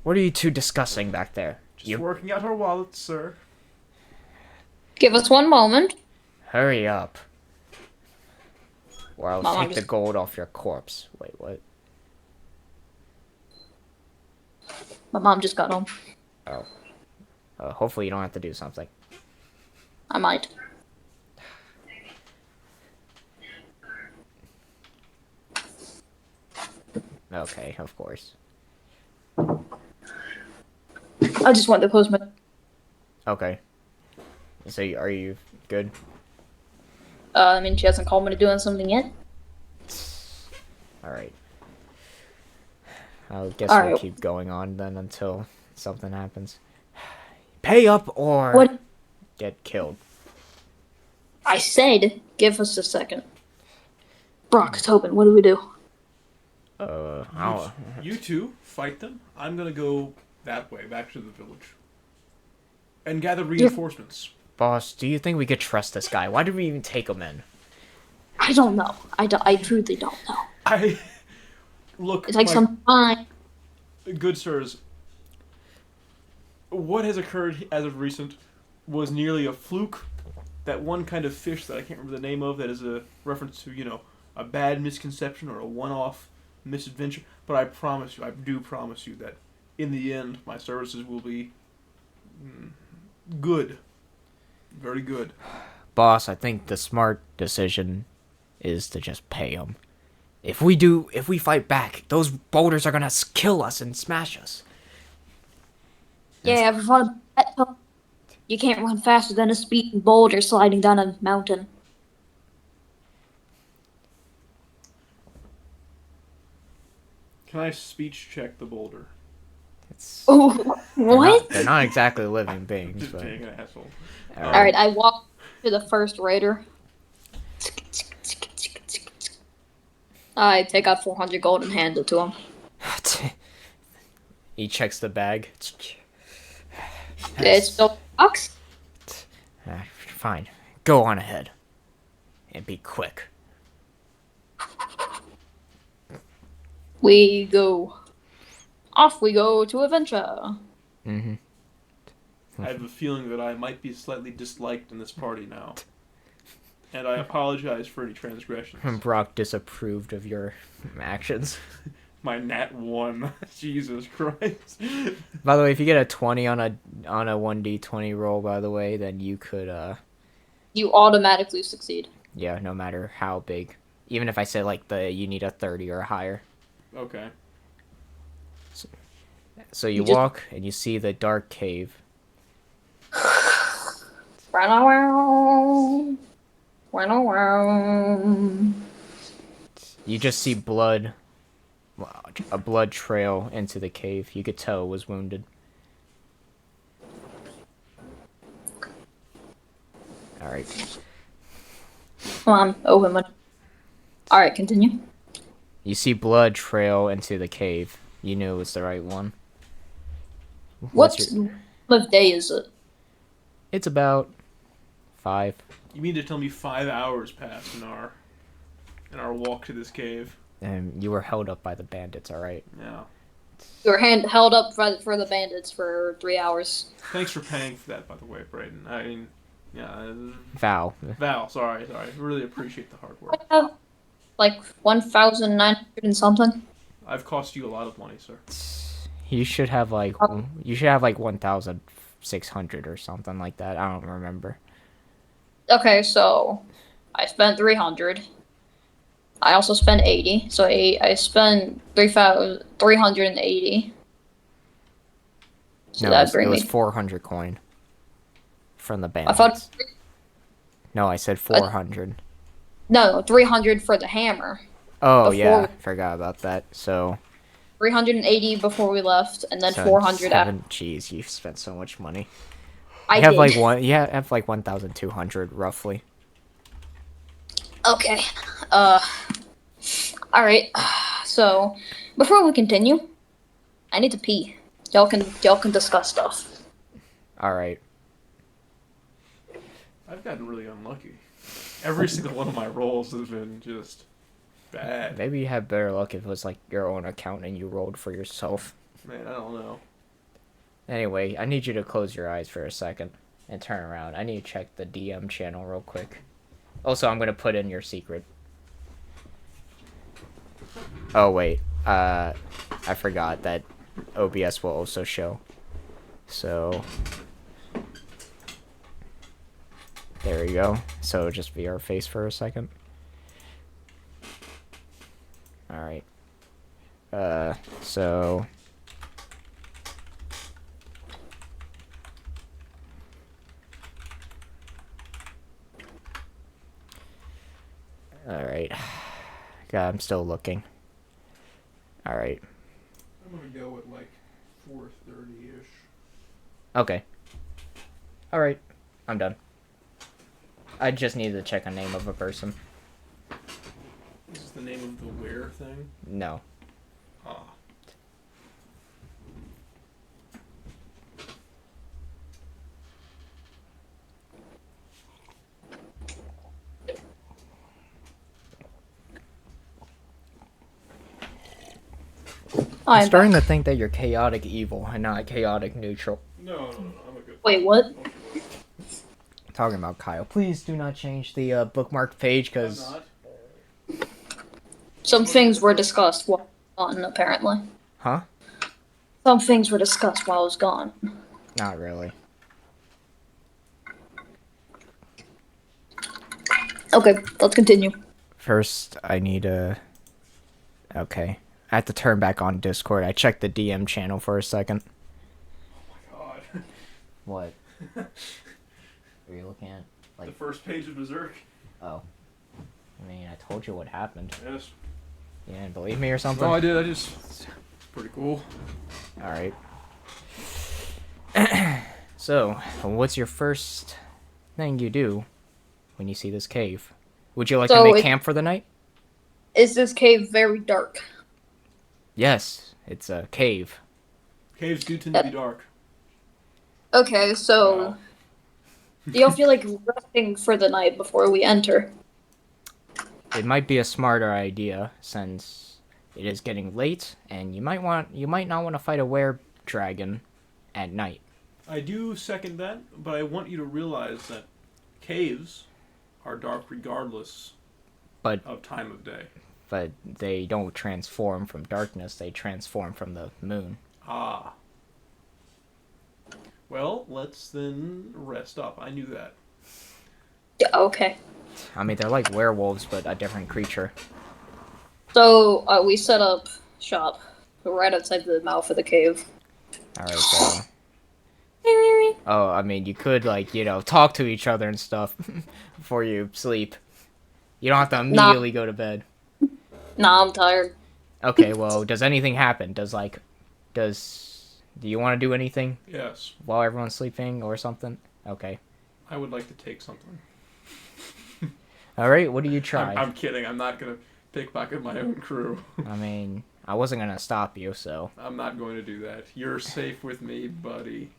What are you two discussing back there? Just working out our wallets, sir. Give us one moment. Hurry up. Or I'll Mom, take the gold off your corpse. Wait, what? My mom just got home. Oh. Hopefully you don't have to do something. I might. Okay, of course. I just wanted to close my. Okay. So are you good? I mean, she hasn't called me to doing something yet. Alright. I guess All we'll right. keep going on then until something happens. Pay up or What? get killed. I said, give us a second. Brock, Tobin, what do we do? You two fight them. I'm gonna go that way, back to the village, and gather reinforcements. Boss, do you think we could trust this guy? Why did we even take him in? I don't know. I truly don't know. Look. It's like some fine. Good sirs, what has occurred as of recent was nearly a fluke. That one kind of fish that I can't remember the name of, that is a reference to, a bad misconception or a one-off misadventure. But I do promise you that in the end, my services will be good. Very good. boss, I think the smart decision is to just pay him. If we fight back, those boulders are gonna kill us and smash us. Yeah, ever thought of that? Tom? You can't run faster than a speeding boulder sliding down a mountain. Can I speech check the boulder? It's Oh, what? they're not exactly living beings, Just but being an asshole. Alright, I walk to the first raider. I take out 400 gold and hand it to him. he checks the bag. It's still box. Fine, go on ahead, and be quick. We go. Off we go to adventure. Mm-hmm. I have a feeling that I might be slightly disliked in this party now. And I apologize for any transgressions. Brock disapproved of your actions. My nat 1. Jesus Christ. By the way, if you get a 20 on a 1d20 roll, by the way, then you could You automatically succeed. yeah, no matter how big. Even if I said like you need a 30 or higher. Okay. So you You just- walk and you see the dark cave. Run around. Run around. You just see blood, a blood trail into the cave. You could tell it was wounded. Alright. Come on, open money. Alright, continue. You see blood trail into the cave. You knew it was the right one. What your- time of day is it? It's about 5. You mean to tell me 5 hours passed in our walk to this cave? And you were held up by the bandits, alright? Yeah. You were held up for the bandits for 3 hours. Thanks for paying for that, by the way, Brayden. I mean, yeah. Val. Val, sorry. Really appreciate the hard work. Like 1,900 and something. I've cost you a lot of money, sir. You should have like 1,600 or something like that. I don't remember. Okay, so I spent 300. I also spent 80, so I spent 380. So No, that'd it bring was me. 400 coin from the I bandits. thought No, I said 400. no 300 for the hammer. Oh before- yeah, forgot about that. So 380 before we left, and then so 400 after. Jeez, you've spent so much money. I You have did. like one. You have like 1,200 roughly. Okay. Alright. So, before we continue, I need to pee. Y'all can discuss stuff. All right. I've gotten really unlucky. Every single one of my rolls has been just bad. Maybe you had better luck if it was like your own account and you rolled for yourself. Man, I don't know. Anyway, I need you to close your eyes for a second and turn around. I need to check the DM channel real quick. Also, I'm gonna put in your secret. Oh wait, I forgot that OBS will also show. So there we go. So just be our face for a second. All right. So. Alright. God, I'm still looking. Alright. I'm gonna go at like 4:30-ish. Okay. Alright. I'm done. I just needed to check a name of a person. This is the name of the where thing? No. Ah. I'm I'm starting to think that you're chaotic evil and not chaotic neutral. No, I'm a good. Wait, what? Talking about Kyle. Please do not change the bookmark page I'm because not. Some things were discussed while I was gone, apparently. Huh? Some things were discussed while I was gone. Not really. Okay, let's continue. First, I need a. Okay. I have to turn back on Discord. I checked the DM channel for a second. God. What? Are you looking at? The first page of Berserk. Oh. I mean, I told you what happened. Yes. You didn't believe me or something? No, I did. It's pretty cool. Alright. So, what's your first thing you do when you see this cave? Would you like to So make it- camp for the night? Is this cave very dark? Yes, it's a cave. Caves do tend to be dark. Okay, so Wow. do y'all feel like resting for the night before we enter? It might be a smarter idea since it is getting late, and you might not want to fight a were dragon at night. I do second that, but I want you to realize that caves are dark regardless But of time of day. but they don't transform from darkness; they transform from the moon. Ah. Well, let's then rest up. I knew that. Yeah, okay. I mean, they're like werewolves, but a different creature. So we set up shop right outside the mouth of the cave. All right, so. Oh, I mean, you could talk to each other and stuff before you sleep. You don't have to immediately go to bed. Nah, I'm tired. Okay, well, does anything happen? Do you want to do anything Yes. while everyone's sleeping or something? Okay. I would like to take something. All right, what do you try? I'm kidding. I'm not going to pickpocket my own crew. I mean, I wasn't gonna stop you, so. I'm not going to do that. You're safe with me, buddy.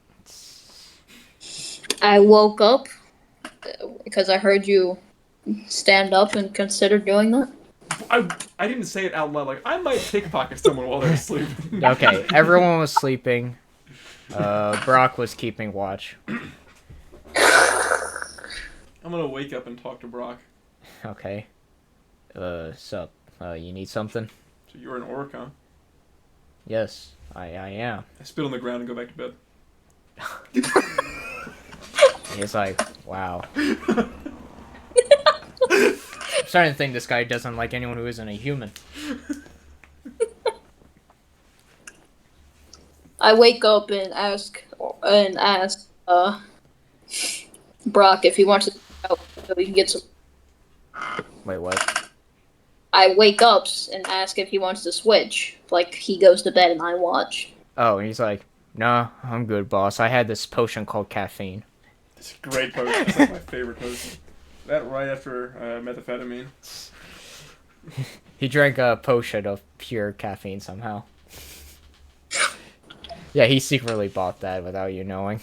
I woke up because I heard you stand up and consider doing that. I didn't say it out loud. Like, I might pickpocket someone while they're asleep. Okay, everyone was sleeping. Brock was keeping watch. I'm going to wake up and talk to Brock. Okay. Sup? You need something? So you're an orc, huh? Yes, I am. I spit on the ground and go back to bed. He's like, wow. I'm starting to think this guy doesn't like anyone who isn't a human. I wake up and ask Brock if he wants to go out so we can get some. Wait, what? I wake up and ask if he wants to switch. Like he goes to bed and I watch. Oh, and he's like, nah, I'm good, boss. I had this potion called caffeine. It's a great potion. It's like my favorite potion. That right after methamphetamine. He drank a potion of pure caffeine somehow. Yeah, he secretly bought that without you knowing.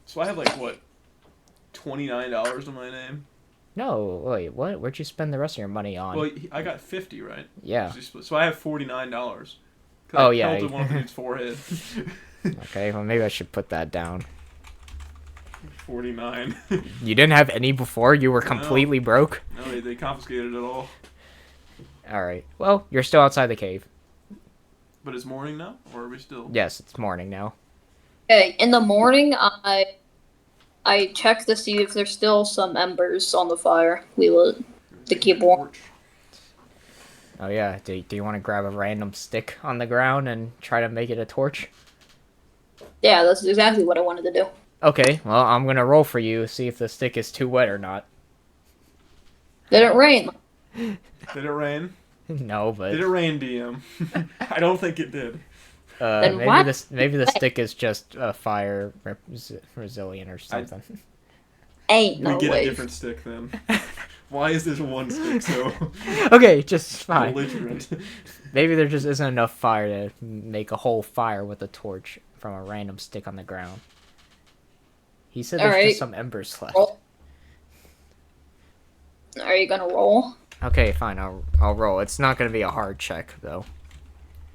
So I have like, what, $29 in my name? No, wait, what? Where'd you spend the rest of your money on? Well, I got 50, right? Yeah. So I have $49. Oh, yeah. I pelted one of the dude's forehead. Okay, well, maybe I should put that down. 49. You didn't have any before? You were completely broke? No, they confiscated it all. Alright. Well, you're still outside the cave. But it's morning now? Or are we still? Yes, it's morning now. Okay, in the morning I check to see if there's still some embers on the fire. We lit to keep warm. Oh, yeah. Do you want to grab a random stick on the ground and try to make it a torch? Yeah, that's exactly what I wanted to do. Okay, well, I'm gonna roll for you, see if the stick is too wet or not. Did it rain? Did it rain? No, but... Did it rain, DM? I don't think it did. Then maybe what? maybe the stick is just fire resilient or something. Ain't We no get way. a different stick then. Why is this one stick so Okay, just fine. belligerent? Maybe there just isn't enough fire to make a whole fire with a torch from a random stick on the ground. He said there's Alright. just some embers left. Roll. Are you gonna roll? Okay, fine. I'll roll. It's not gonna be a hard check though.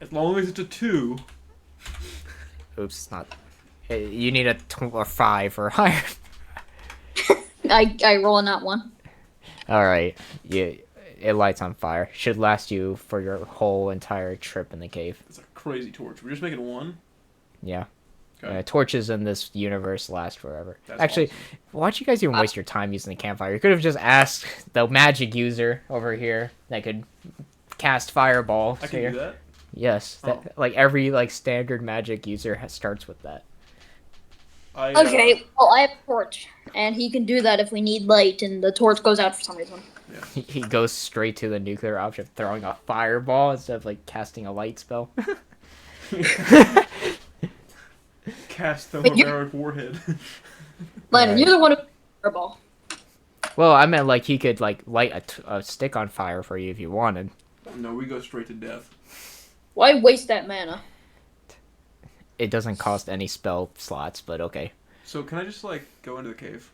As long as it's a 2. Oops, it's not. You need a 5 or higher. I roll on that one. All right. Yeah, it lights on fire. Should last you for your whole entire trip in the cave. It's a crazy torch. We're just making 1. Yeah. Okay. Torches in this universe last forever. That's Actually, awesome. why'd you guys even waste your time using the campfire? You could have just asked the magic user over here that could cast fireball. I can here. do that. Yes, that, like every like standard magic user starts with that. Okay, well, I have a torch, and he can do that if we need light, and the torch goes out for some reason. Yeah. He goes straight to the nuclear object, throwing a fireball instead of like casting a light spell. Cast the Wait, barbaric warhead. Lennon, Right. you're the one who fireball. Well, I meant like he could like light a stick on fire for you if you wanted. No, we go straight to death. Why waste that mana? It doesn't cost any spell slots, but okay. So can I just like go into the cave?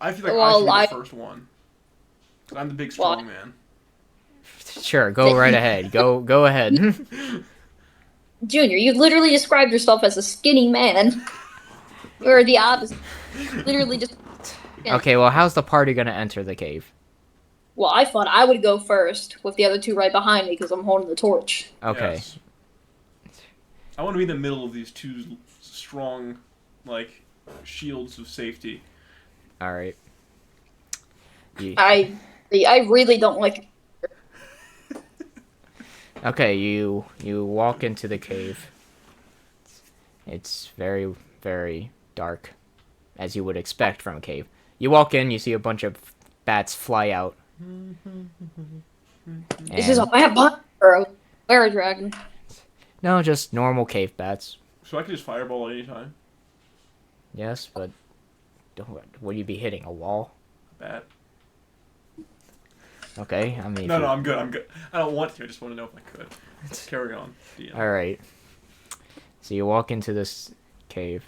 I feel like Well, I should be the first one. 'Cause I'm the big Well, strong man. Sure, go right ahead. Go ahead. Junior, you literally described yourself as a skinny man. You're the opposite. Literally just. Yeah. Okay, well, how's the party gonna enter the cave? Well, I thought I would go first, with the other two right behind me because I'm holding the torch. Okay. Yes. I want to be in the middle of these two strong, like, shields of safety. All right. I really don't like. Okay, you walk into the cave. It's very, very dark, as you would expect from a cave. You walk in, you see a bunch of bats fly out. This is a And- vampire or a were dragon. No, just normal cave bats. So I can just fireball at any time. Yes, but would you be hitting a wall? Bat. Okay, I mean. No, I'm good. I'm good. I don't want to. I just want to know if I could. Carry on. DM. All right. So you walk into this cave.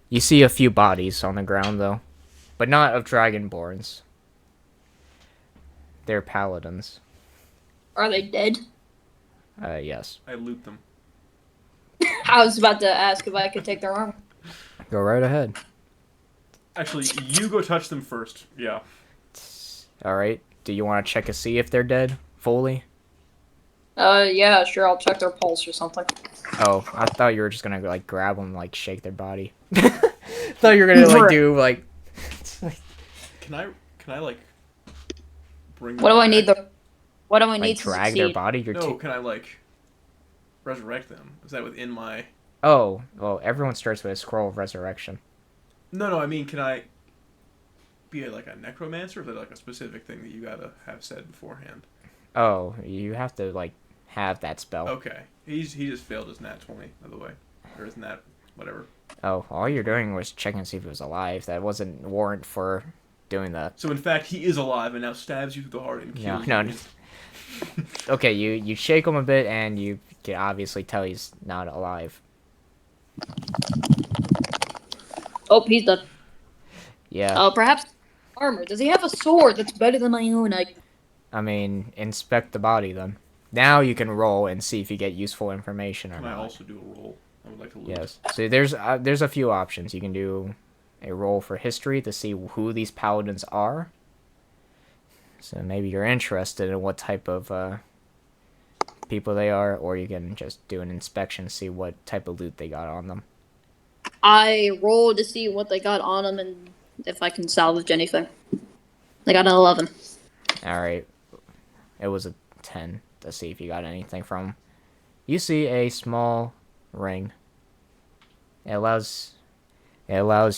You see a few bodies on the ground, though, but not of Dragonborns. They're paladins. Are they dead? Yes. I loot them. I was about to ask if I could take their armor. Go right ahead. Actually, you go touch them first. Yeah. All right. Do you want to check to see if they're dead fully? Yeah, sure. I'll check their pulse or something. Oh, I thought you were just gonna like grab them, like shake their body. Thought you were gonna like do like. Can I like bring? What do I need? What do I Like need to drag their succeed? body? You're No, too. can I like resurrect them? Is that within my? Oh, well, everyone starts with a scroll of resurrection. No. I mean, can I be like a necromancer? Or is that like a specific thing that you gotta have said beforehand? Oh, you have to like have that spell. Okay. He just failed his nat 20, by the way, or isn't that whatever? Oh, all you're doing was checking to see if it was alive. That wasn't warrant for doing that. So in fact, he is alive and now stabs you through the heart and kills No. you. Okay, you shake him a bit, and you can obviously tell he's not alive. Oh, he's done. Yeah, Perhaps armor. Does he have a sword that's better than my own? I mean, inspect the body then. Now you can roll and see if you get useful information or Can I not. also do a roll? I would like to loot. Yes. So there's a few options. You can do a roll for history to see who these paladins are. So maybe you're interested in what type of people they are, or you can just do an inspection to see what type of loot they got on them. I rolled to see what they got on them and if I can salvage anything. They got an 11. All right. It was a 10 to see if you got anything from 'em. You see a small ring. It allows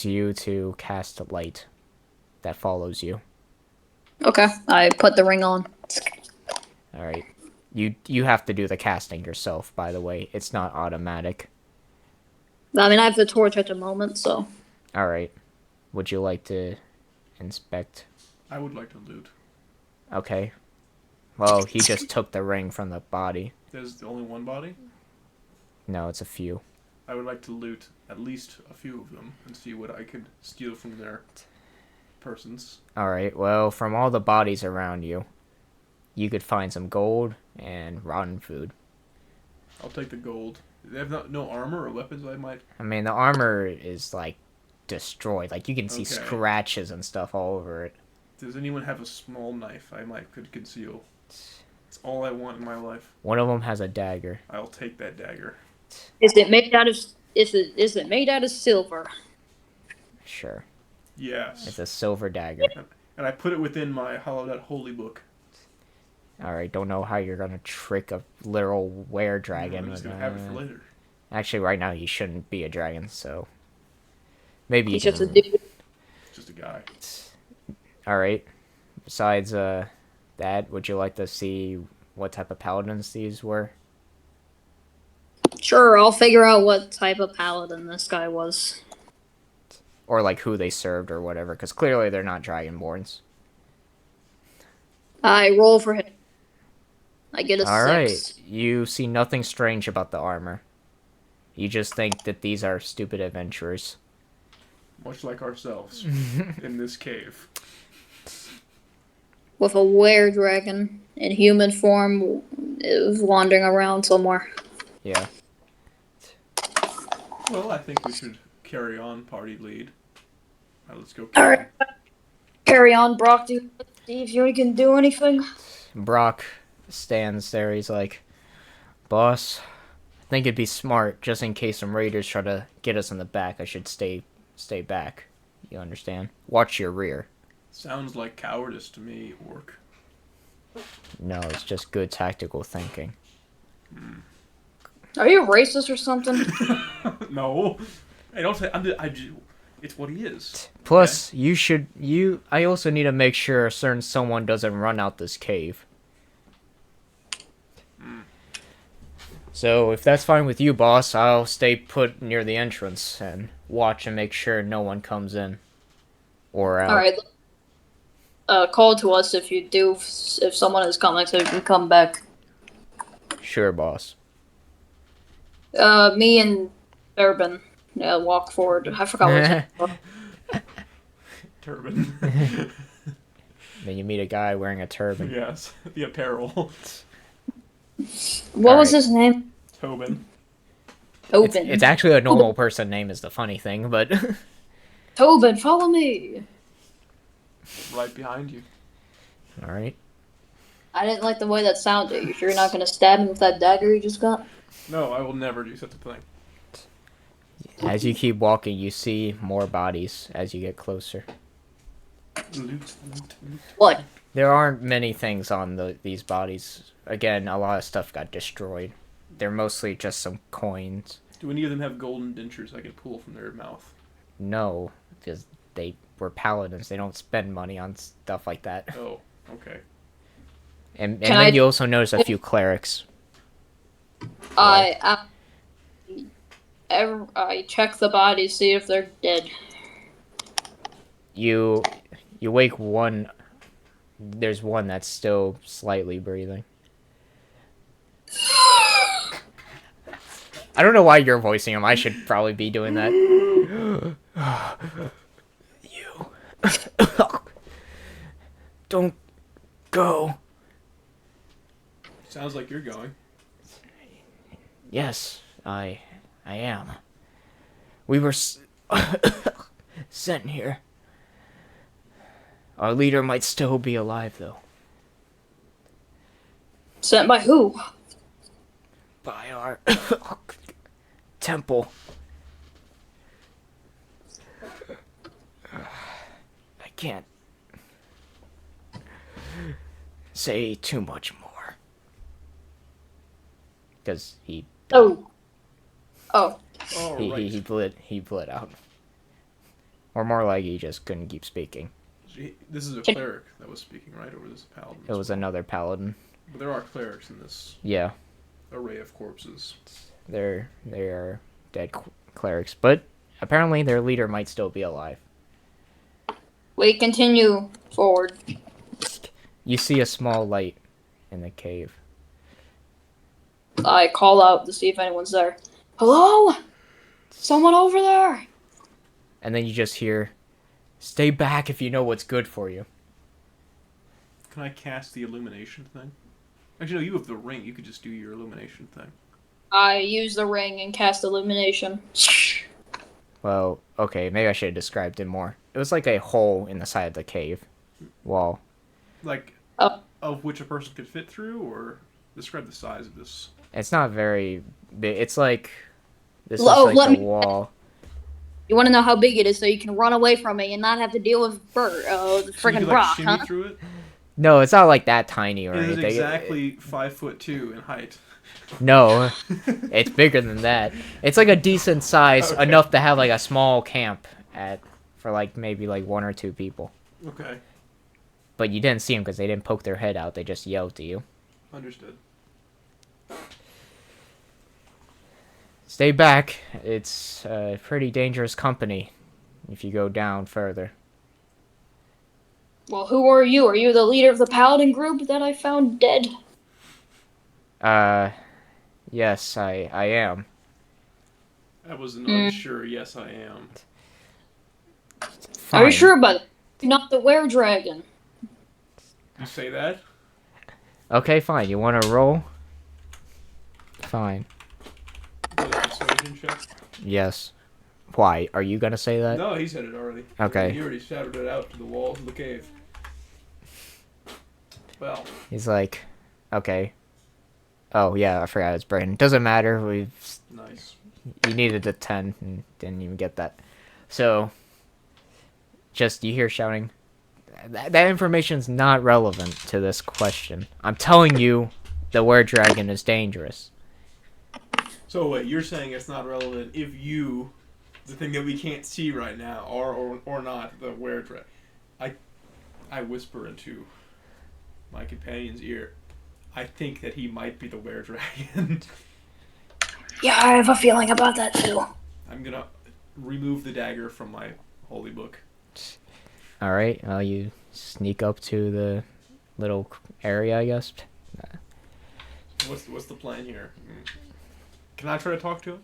you to cast a light that follows you. Okay, I put the ring on. All right. You have to do the casting yourself, by the way. It's not automatic. I mean, I have the torch at the moment, so. All right. Would you like to inspect? I would like to loot. Okay. Well, he just took the ring from the body. There's only one body. No, it's a few. I would like to loot at least a few of them and see what I could steal from their persons. All right. Well, from all the bodies around you, you could find some gold and rotten food. I'll take the gold. They have no armor or weapons I might... I mean, the armor is like destroyed. Like you can see Okay. scratches and stuff all over it. Does anyone have a small knife I could conceal? It's all I want in my life. One of them has a dagger. I'll take that dagger. Is it made out of? Is it made out of silver? Sure. Yes. It's a silver dagger. And I put it within my hollowed out holy book. Alright, don't know how you're gonna trick a literal were-dragon. I'm just With, gonna have it for later. actually, right now he shouldn't be a dragon, so... Maybe you He's can... just a dude. Just a guy. Alright. Besides, that, would you like to see what type of paladins these were? Sure, I'll figure out what type of paladin this guy was. Or, like, who they served or whatever, because clearly they're not Dragonborns. I roll for him. I get a Alright, 6. you see nothing strange about the armor. You just think that these are stupid adventurers. Much like ourselves in this cave. With a were-dragon in human form, it was wandering around somewhere. Yeah. Well, I think we should carry on, party lead. Alright, let's go. Alright. Carry on, Brock. Do you see if you can do anything? Brock stands there. He's like, "Boss, I think it'd be smart, just in case some raiders try to get us in the back. I should stay back. You understand? Watch your rear." Sounds like cowardice to me, orc. No, it's just good tactical thinking. Are you racist or something? No. Hey, don't say. It's what he is. Plus, I also need to make sure a certain someone doesn't run out this cave. So, if that's fine with you, boss, I'll stay put near the entrance and watch and make sure no one comes in or out. Alright. Call to us if if someone is coming so you can come back. Sure, boss. Me and Urban walk forward. I forgot what his name was. Turban. Then you meet a guy wearing a turban. Yes, the apparel. What was Alright. his name? Tobin. Tobin. It's actually a normal person name is the funny thing, but... Tobin, follow me. Right behind you. Alright. I didn't like the way that sounded. You sure you're not gonna stab him with that dagger you just got? No, I will never do such a thing. As you keep walking, you see more bodies as you get closer. Loot. What? There aren't many things on these bodies. Again, a lot of stuff got destroyed. They're mostly just some coins. Do any of them have golden dentures I can pull from their mouth? No, because they were paladins. They don't spend money on stuff like that. Oh, okay. And Can then I- you also notice a few clerics. I check the bodies, see if they're dead. You wake one. There's one that's still slightly breathing. I don't know why you're voicing him. I should probably be doing that. You. Don't go. Sounds like you're going. Yes, I am. We were sent here. Our leader might still be alive, though. Sent by who? By our temple. I can't say too much more. Because he Oh. Oh, he, right. he bled out. Or more like he just couldn't keep speaking. This is a cleric that was speaking, right? Or was this a paladin? It was another paladin. But there are clerics in this Yeah, array of corpses. they are dead clerics, but apparently their leader might still be alive. We continue forward. You see a small light in the cave. I call out to see if anyone's there. Hello? Someone over there? And then you just hear, "Stay back if you know what's good for you." Can I cast the illumination thing? Actually, no, you have the ring. You could just do your illumination thing. I use the ring and cast illumination. Well, okay, maybe I should have described it more. It was like a hole in the side of the cave wall. Like, Oh. of which a person could fit through, or describe the size of this It's not very big. It's like this is Oh, like let the me. wall. You want to know how big it is so you can run away from me and not have to deal with the So you could friggin' like rock, shimmy huh? through it. No, it's not like that tiny or It is anything. exactly 5'2" in height. No, it's bigger than that. It's like a decent size, Okay. enough to have like a small camp at for like maybe like 1 or 2 people. Okay, But you didn't see them because they didn't poke their head out. They just yelled to you. understood. Stay back. It's a pretty dangerous company if you go down further. Well, who are you? Are you the leader of the paladin group that I found dead? Uh, yes, I am. That was an Mm. unsure yes I am. Are you Fine. sure about it? Not the were-dragon. You say that? Okay, fine. You want to roll? Fine. Is that a persuasion check? Yes. Why? Are you gonna say that? No, he said it already. Okay. He already shouted it out to the walls of the cave. Well, He's like, okay. Oh yeah, I forgot his brain. Doesn't matter. nice. You needed a 10 and didn't even get that. So, just you hear shouting. That information's not relevant to this question. I'm telling you, the were-dragon is dangerous. So wait, you're saying it's not relevant if you, the thing that we can't see right now, are or not the were-dragon. I whisper into my companion's ear. I think that he might be the were-dragon. Yeah, I have a feeling about that too. I'm gonna remove the dagger from my holy book. Alright, you sneak up to the little area, I guess. What's the plan here? Can I try to talk to him?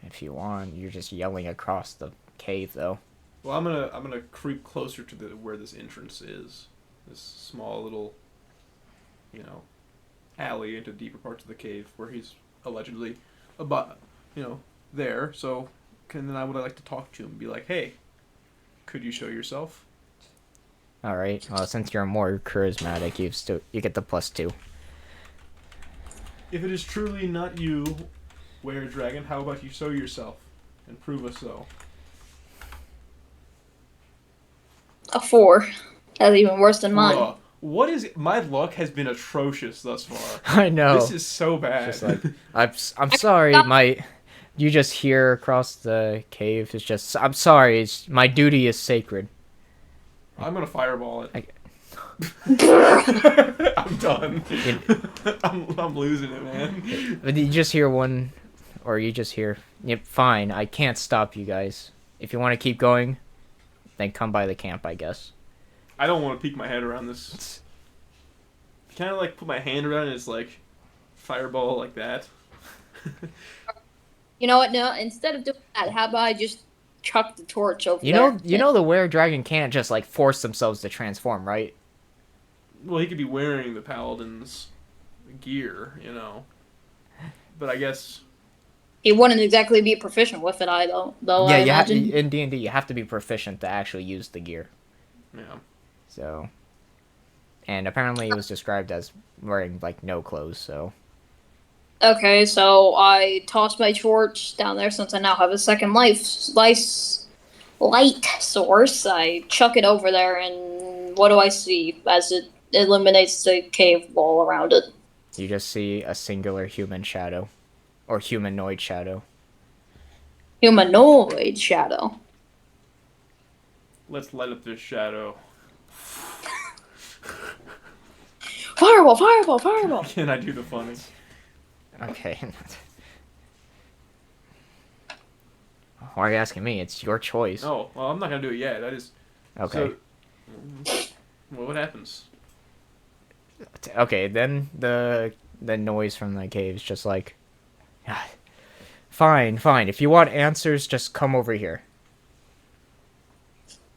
If you want, you're just yelling across the cave, though. Well, I'm gonna creep closer to where this entrance is. This small little, alley into deeper parts of the cave where he's allegedly about, there. So, then I would like to talk to him and be like, hey, could you show yourself? Alright, well, since you're more charismatic, you get the +2. If it is truly not you, were-dragon, how about you show yourself and prove us so? A 4. That's even worse than mine. Bruh, what is my luck has been atrocious thus far. I know. This is so bad. Just like, I'm sorry, you just hear across the cave, it's just, I'm sorry, my duty is sacred. I'm gonna fireball it. I I'm done. I'm losing it, man. But you just hear one, or you just hear, yep, fine, I can't stop you guys. If you want to keep going, then come by the camp, I guess. I don't want to peek my head around this. Kind of like put my hand around it. It's like fireball like that. You know what? No, instead of doing that, how about I just chuck the torch over You there? know the were-dragon can't just, like, force themselves to transform, right? Well, he could be wearing the paladin's gear, But I guess He wouldn't exactly be proficient with it, though. I imagine. in D&D, you have to be proficient to actually use the gear. yeah. So, and apparently it was described as wearing, like, no clothes, so. Okay, so I toss my torch down there since I now have a second light source. I chuck it over there, and what do I see as it eliminates the cave wall around it? You just see a singular human shadow. Or humanoid shadow. Humanoid shadow. Let's light up this shadow. Fireball, fireball, fireball! Can I do the funny? Okay. Why are you asking me? It's your choice. Oh, well, I'm not gonna do it yet. Okay. Well, what happens? Okay, then the noise from the cave is just like, fine. If you want answers, just come over here.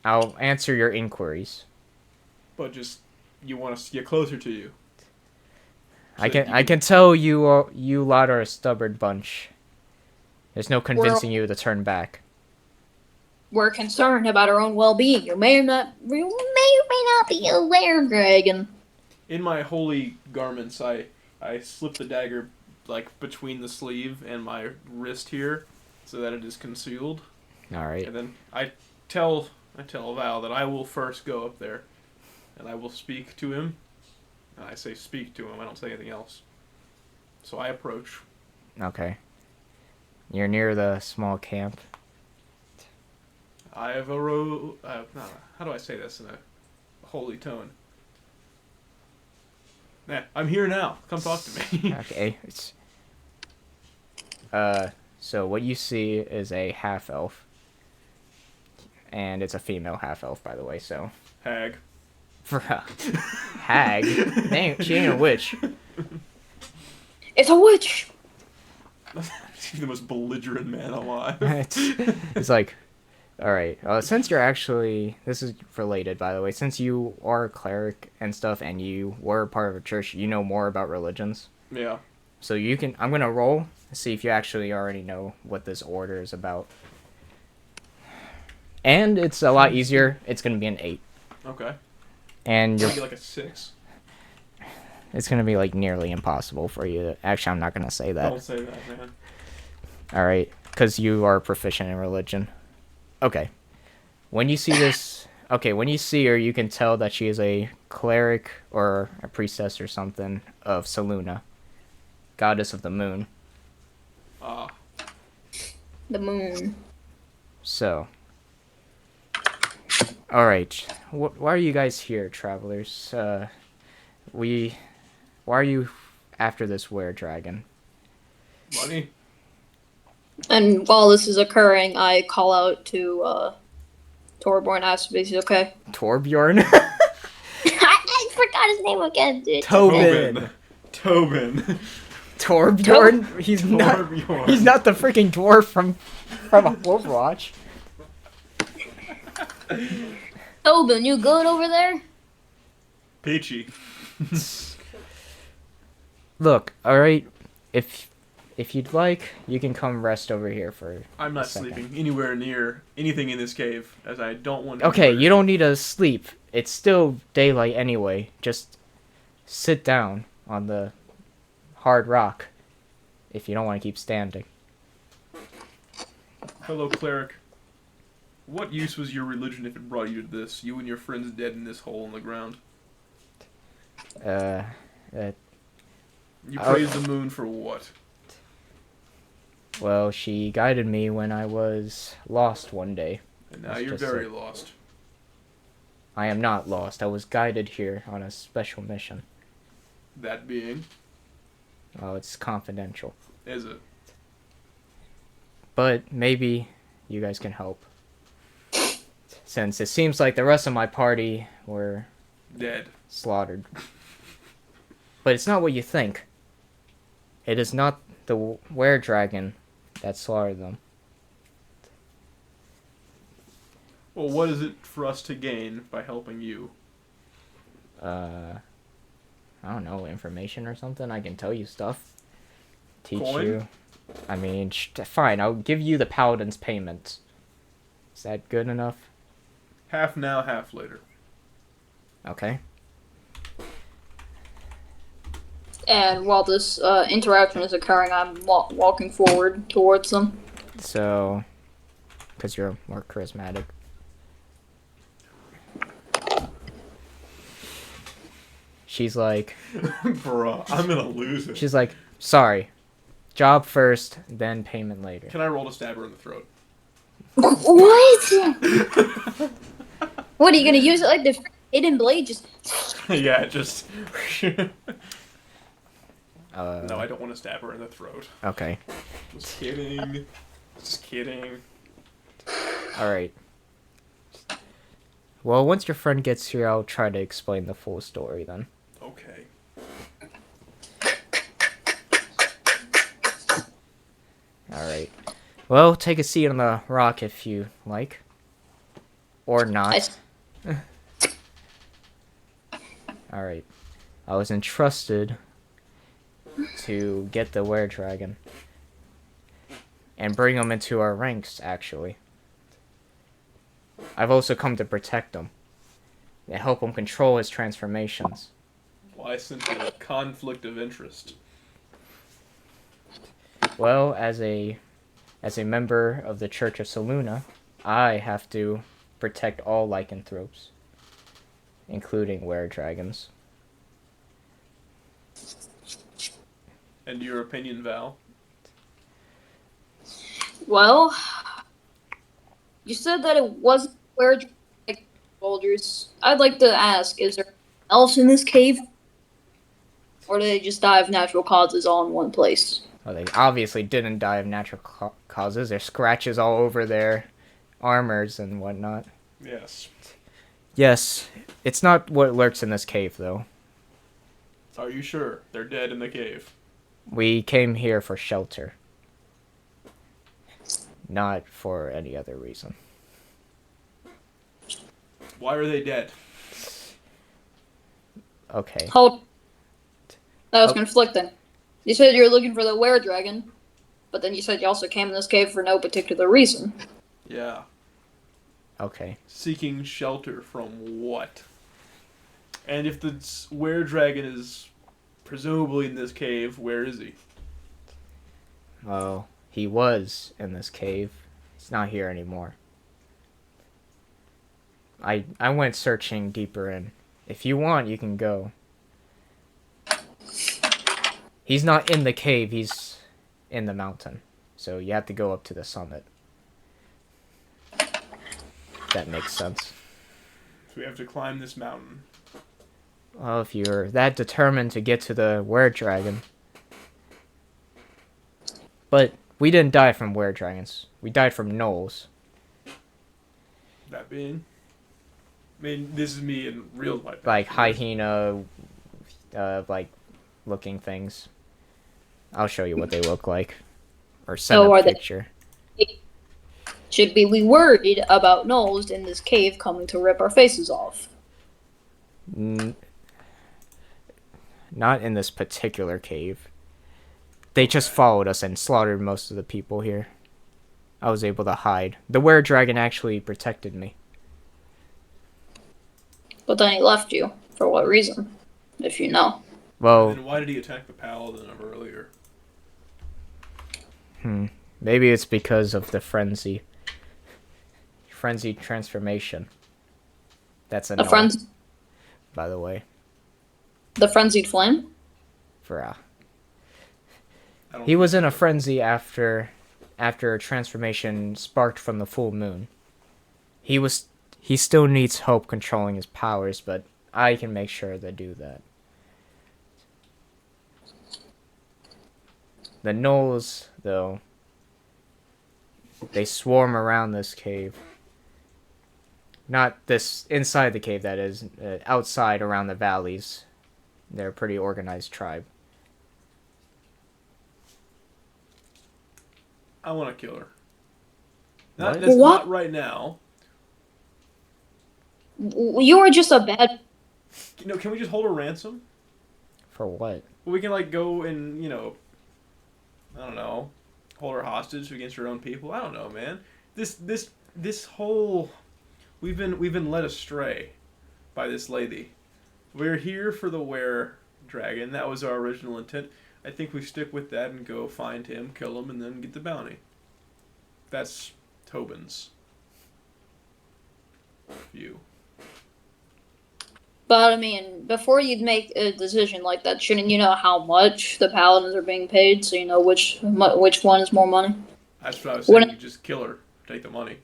I'll answer your inquiries. But you want us to get closer to you. I can tell you lot are a stubborn bunch. There's no convincing you to turn back. We're concerned about our own well-being. You may or may not be a were-dragon. In my holy garments, I slip the dagger like between the sleeve and my wrist here, so that it is concealed. All right. And then I tell Val that I will first go up there, and I will speak to him. And I say speak to him. I don't say anything else. So I approach. Okay. You're near the small camp. I have how do I say this in a holy tone? Nah, I'm here now. Come talk to me. Okay. So what you see is a half elf. And it's a female half elf, by the way, so. Hag. Hag? Dang, she ain't a witch. It's a witch! She's the most belligerent man alive. It's like, alright, since you're actually, this is related, by the way, since you are a cleric and stuff, and you were part of a church, you know more about religions. Yeah. So I'm gonna roll, see if you actually already know what this order is about. And it's a lot easier, it's gonna be an 8. Okay. And you're Maybe like a 6. it's gonna be like nearly impossible for you to, actually I'm not gonna say that. Don't say that, man. Alright, because you are proficient in religion. Okay. When you see this... Okay, when you see her, you can tell that she is a cleric or a priestess or something of Selune, goddess of the moon. Ah. The moon. So... Alright, why are you guys here, travelers? Why are you after this were-dragon? Money? And while this is occurring, I call out to Torborn, ask if he's okay. Torbjorn? I forgot his name again, dude. Tobin! Tobin. Torbjorn? He's not the freaking dwarf from Overwatch. Tobin, you good over there? Peachy. Look, alright, if you'd like, you can come rest over here for I'm not a second. sleeping anywhere near anything in this cave, as I don't want to... Okay, you don't need to sleep. It's still daylight anyway. Just sit down on the hard rock if you don't want to keep standing. Hello, cleric. What use was your religion if it brought you to this? You and your friends dead in this hole in the ground. You praised the moon for what? Well, she guided me when I was lost one day. And now That's you're just very it. lost. I am not lost. I was guided here on a special mission. That being? Oh, it's confidential. Is it? But maybe you guys can help. Since it seems like the rest of my party were Dead. slaughtered. But it's not what you think. It is not the were-dragon that slaughtered them. Well, what is it for us to gain by helping you? I don't know, information or something? I can tell you stuff. Teach Coin? you. I mean, fine, I'll give you the paladin's payment. Is that good enough? Half now, half later. Okay. And while this interaction is occurring, I'm walking forward towards them. So, because you're more charismatic. She's like... Bruh, I'm gonna lose it. She's like, sorry. Job first, then payment later. Can I roll to stab her in the throat? What? What, are you gonna use it like the hidden blade? Just... Yeah, just... No, No, I don't want to stab her in the throat. Okay. Just kidding. Just kidding. Alright. Well, once your friend gets here, I'll try to explain the full story then. Okay. Alright. Well, take a seat on the rock if you like. Or not. Alright. I was entrusted to get the were-dragon. And bring him into our ranks, actually. I've also come to protect him. To help him control his transformations. Well, I sense a conflict of interest. Well, as a member of the Church of Selune, I have to protect all lycanthropes, including were-dragons. And your opinion, Val? Well, you said that it wasn't where like soldiers. I'd like to ask: is there else in this cave, or did they just die of natural causes all in one place? Well, they obviously didn't die of natural causes. There's scratches all over their armors and whatnot. Yes. Yes, it's not what lurks in this cave, though. Are you sure? They're dead in the cave. We came here for shelter. Not for any other reason. Why are they dead? Okay. Hold. That was Oh. conflicting. You said you were looking for the were-dragon, but then you said you also came in this cave for no particular reason. Yeah. Okay. Seeking shelter from what? And if the were-dragon is presumably in this cave, where is he? Well, he was in this cave. He's not here anymore. I went searching deeper in. If you want, you can go. He's not in the cave, he's in the mountain. So you have to go up to the summit. That makes sense. So we have to climb this mountain. Well, if you're that determined to get to the were-dragon. But we didn't die from were-dragons. We died from gnolls. That being? I mean, this is me in real life. Like hyena, like looking things. I'll show you what they look like. Or send So a are they- picture. Should be we worried about gnolls in this cave coming to rip our faces off? Not in this particular cave. They just followed us and slaughtered most of the people here. I was able to hide. The were-dragon actually protected me. But then he left you. For what reason? If you know. Well, Then why did he attack the paladin earlier? maybe it's because of the frenzy. Frenzy transformation. That's a The no, by the way. the frenzied flame? For I don't he was in a frenzy after a transformation sparked from the full moon. He still needs help controlling his powers, but I can make sure to do that. The gnolls, though, they swarm around this cave. Not this inside the cave, that is, outside around the valleys. They're a pretty organized tribe. I want to kill her. What? That's What? not right now. You were just a bad. Can we just hold her ransom? For what? We can go and I don't know, hold her hostage against her own people. I don't know, man. This whole we've been led astray by this lady. We're here for the were-dragon. That was our original intent. I think we stick with that and go find him, kill him, and then get the bounty. That's Tobin's view. But I mean, before you'd make a decision like that, shouldn't you know how much the paladins are being paid, so you know which one is more money? That's what I was saying. Wouldn't- You just kill her, take the money.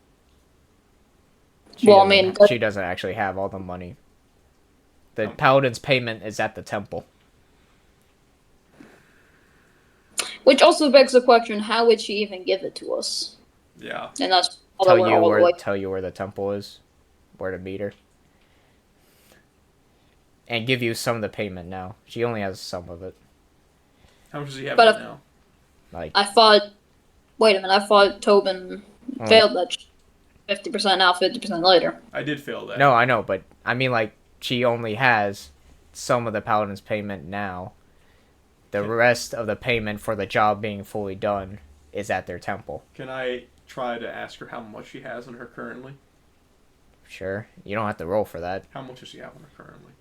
Well, I mean, She doesn't actually have all the money. The Oh. paladin's payment is at the temple. which also begs the question: how would she even give it to us? Yeah. And that's all that we're all the way. Tell you where the temple is, where to meet her, and give you some of the payment now. She only has some of it. How much does he have But right now? Like I thought. Wait a minute! I thought Tobin failed that 50% now, 50% later. I did fail that. no, I know, but I mean like she only has some of the paladin's payment now. The rest of the payment for the job being fully done is at their temple. Can I try to ask her how much she has on her currently? Sure, you don't have to roll for that. How much does she have on her currently?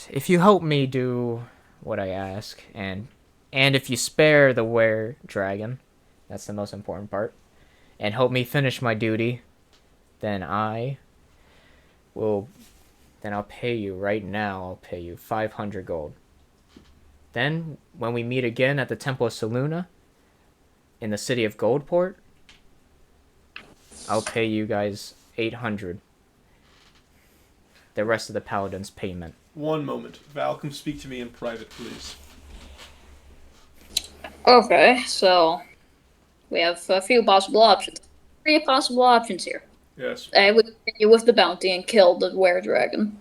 If you help me do what I ask and And if you spare the were-dragon, that's the most important part, and help me finish my duty, then will I'll pay you right now. I'll pay you 500 gold. Then, when we meet again at the Temple of Selune, in the city of Goldport, I'll pay you guys 800. The rest of the paladin's payment. One moment. Val, come speak to me in private, please. Okay, so we have a few possible options. 3 possible options here. Yes. A, we continue with the bounty and kill the were-dragon,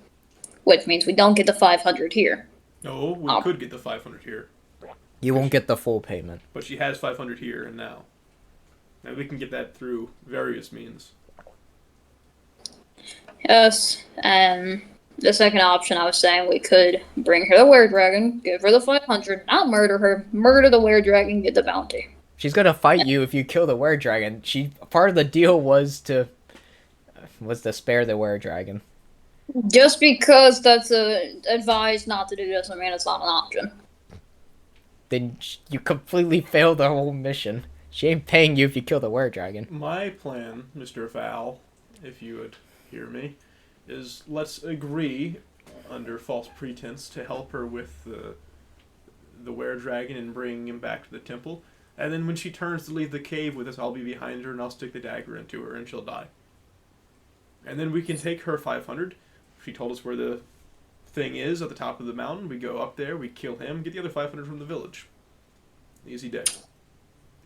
which means we don't get the 500 here. No, we could get the 500 here. You won't get the full payment. But she has 500 here and now. Now we can get that through various means. Yes, and the second option I was saying we could bring her the were-dragon, give her the 500, not murder her, murder the were-dragon, get the bounty. She's gonna fight you if you kill the were-dragon. Part of the deal was to spare the were-dragon. Just because that's advised not to do doesn't mean it's not an option. Then you completely failed the whole mission. She ain't paying you if you kill the were-dragon. My plan, Mr. Val, if you would hear me, is let's agree, under false pretense, to help her with the were-dragon and bring him back to the temple. And then when she turns to leave the cave with us, I'll be behind her and I'll stick the dagger into her and she'll die. And then we can take her 500. She told us where the thing is at the top of the mountain. We go up there, we kill him, get the other 500 from the village. Easy day.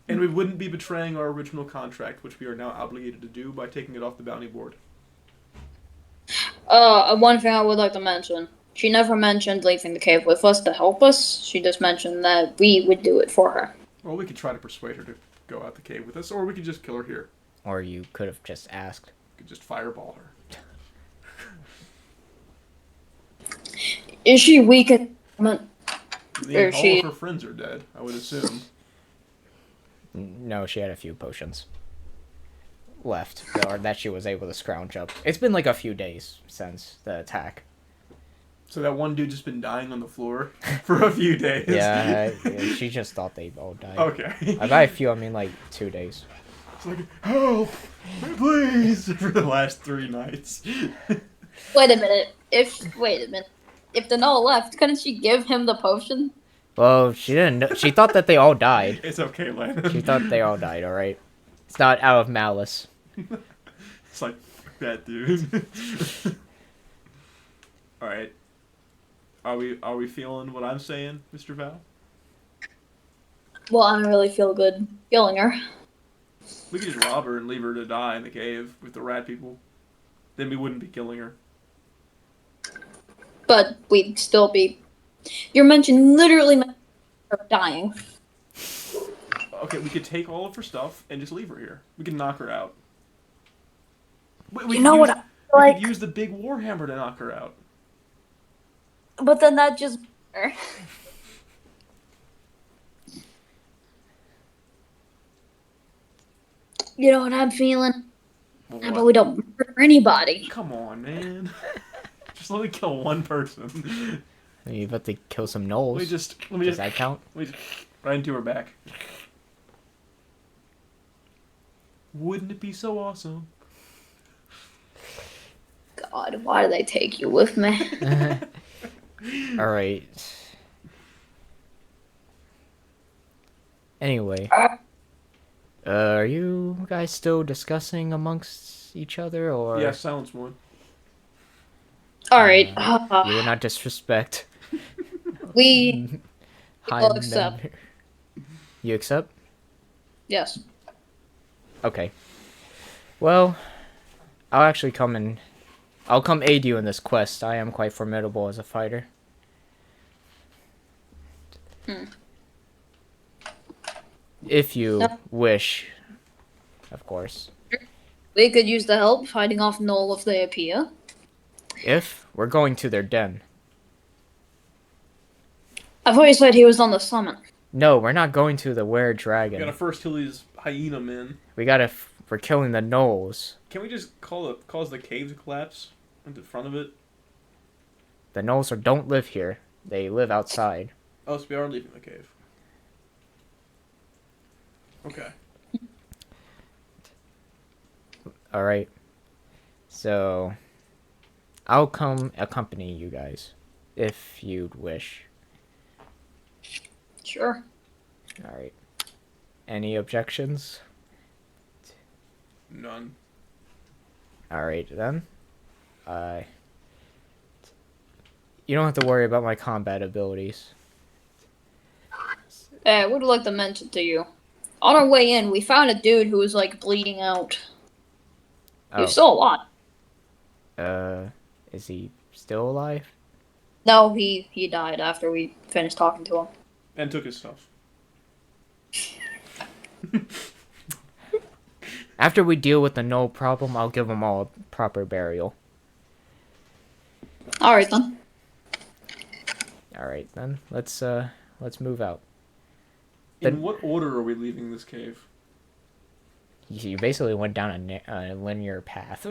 And we wouldn't be betraying our original contract, which we are now obligated to do by taking it off the bounty board. One thing I would like to mention. She never mentioned leaving the cave with us to help us. She just mentioned that we would do it for her. Well, we could try to persuade her to go out the cave with us, or we could just kill her here. Or you could have just asked. We could just fireball her. Is she weak at the moment? All of her friends are dead, I would assume. No, she had a few potions left, or that she was able to scrounge up. It's been like a few days since the attack. So that one dude just been dying on the floor for a few days. Yeah, she just thought they all died. Okay. By a few, I mean like 2 days. It's like, help, please, for the last 3 nights. Wait a minute. If the gnoll left, couldn't she give him the potion? Well, she didn't know. She thought that they all died. It's okay, Landon. She thought they all died, alright? It's not out of malice. It's like, fuck that dude. Alright. Are we feeling what I'm saying, Mr. Val? Well, I don't really feel good killing her. We could just rob her and leave her to die in the cave with the rat people. Then we wouldn't be killing her. But we'd still be... You're literally her dying. Okay, we could take all of her stuff and just leave her here. We could knock her out. We could use the big warhammer to knock her out. But then that just... You know what I'm feeling? What? How about we don't murder anybody? Come on, man. Just let me kill one person. You about to kill some gnolls. Does that count? Right into her back. Wouldn't it be so awesome? God, why do they take you with me? Alright. Anyway. Are you guys still discussing amongst each other, or...? Yeah, silence one. Alright. You will not disrespect. We will accept. You accept? Yes. Okay. Well, I'll come aid you in this quest. I am quite formidable as a fighter. If you wish, of course. We could use the help fighting off Gnoll if they appear. If we're going to their den. I thought you said he was on the summit. No, we're not going to the We were-dragon. gotta first kill these hyena men. We're killing the gnolls. Can we just cause the cave to collapse into front of it? The gnolls don't live here. They live outside. Oh, so we are leaving the cave. Okay. All right. So, I'll come accompany you guys, if you'd wish. Sure. All right. Any objections? None. All right then. You don't have to worry about my combat abilities. I would like to mention to you. On our way in, we found a dude who was like bleeding out. He was Oh, still alive. is he still alive? No, he died after we finished talking to him. And took his stuff. After we deal with the gnoll problem, I'll give them all a proper burial. All right then. All right then. Let's move out. In what order are we leaving this cave? You basically went down a linear path.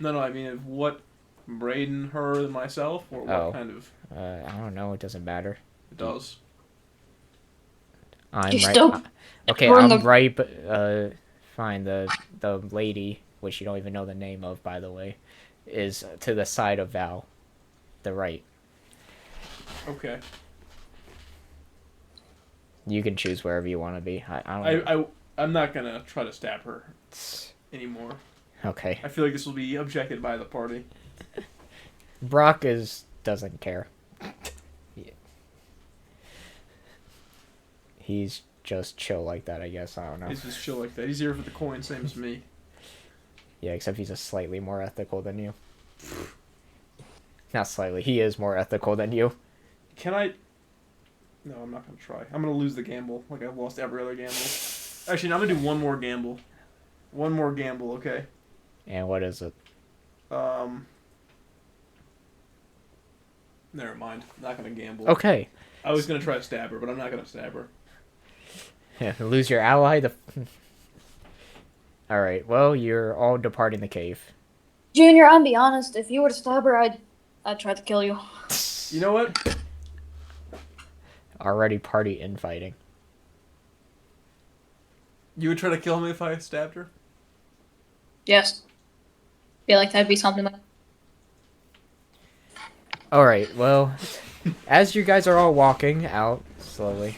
No, I mean, what? Braden, her, and myself? Or what Oh. kind of... I don't know. It doesn't matter. It does. I'm You right. still- Okay, We're in I'm the- right. But fine. The lady, which you don't even know the name of, by the way, is to the side of Val, the right. Okay. You can choose wherever you want to be. I don't. I'm not gonna try to stab her anymore. Okay. I feel like this will be objected by the party. Brock doesn't care. Yeah. He's just chill like that, I guess. I don't know. He's just chill like that. He's here for the coin, same as me. Yeah, except he's just slightly more ethical than you. Not slightly. He is more ethical than you. Can I... No, I'm not gonna try. I'm gonna lose the gamble, like I've lost every other gamble. Actually, no, I'm gonna do one more gamble. One more gamble, okay? And what is it? Never mind. Not gonna gamble. Okay. I was gonna try to stab her, but I'm not gonna stab her. Yeah, lose your ally. All right. Well, you're all departing the cave. Junior, I'll be honest. If you were to stab her, I'd try to kill you. You know what? Already party infighting. You would try to kill me if I stabbed her? Yes. Feel like that'd be something. That... All right. Well, as you guys are all walking out slowly,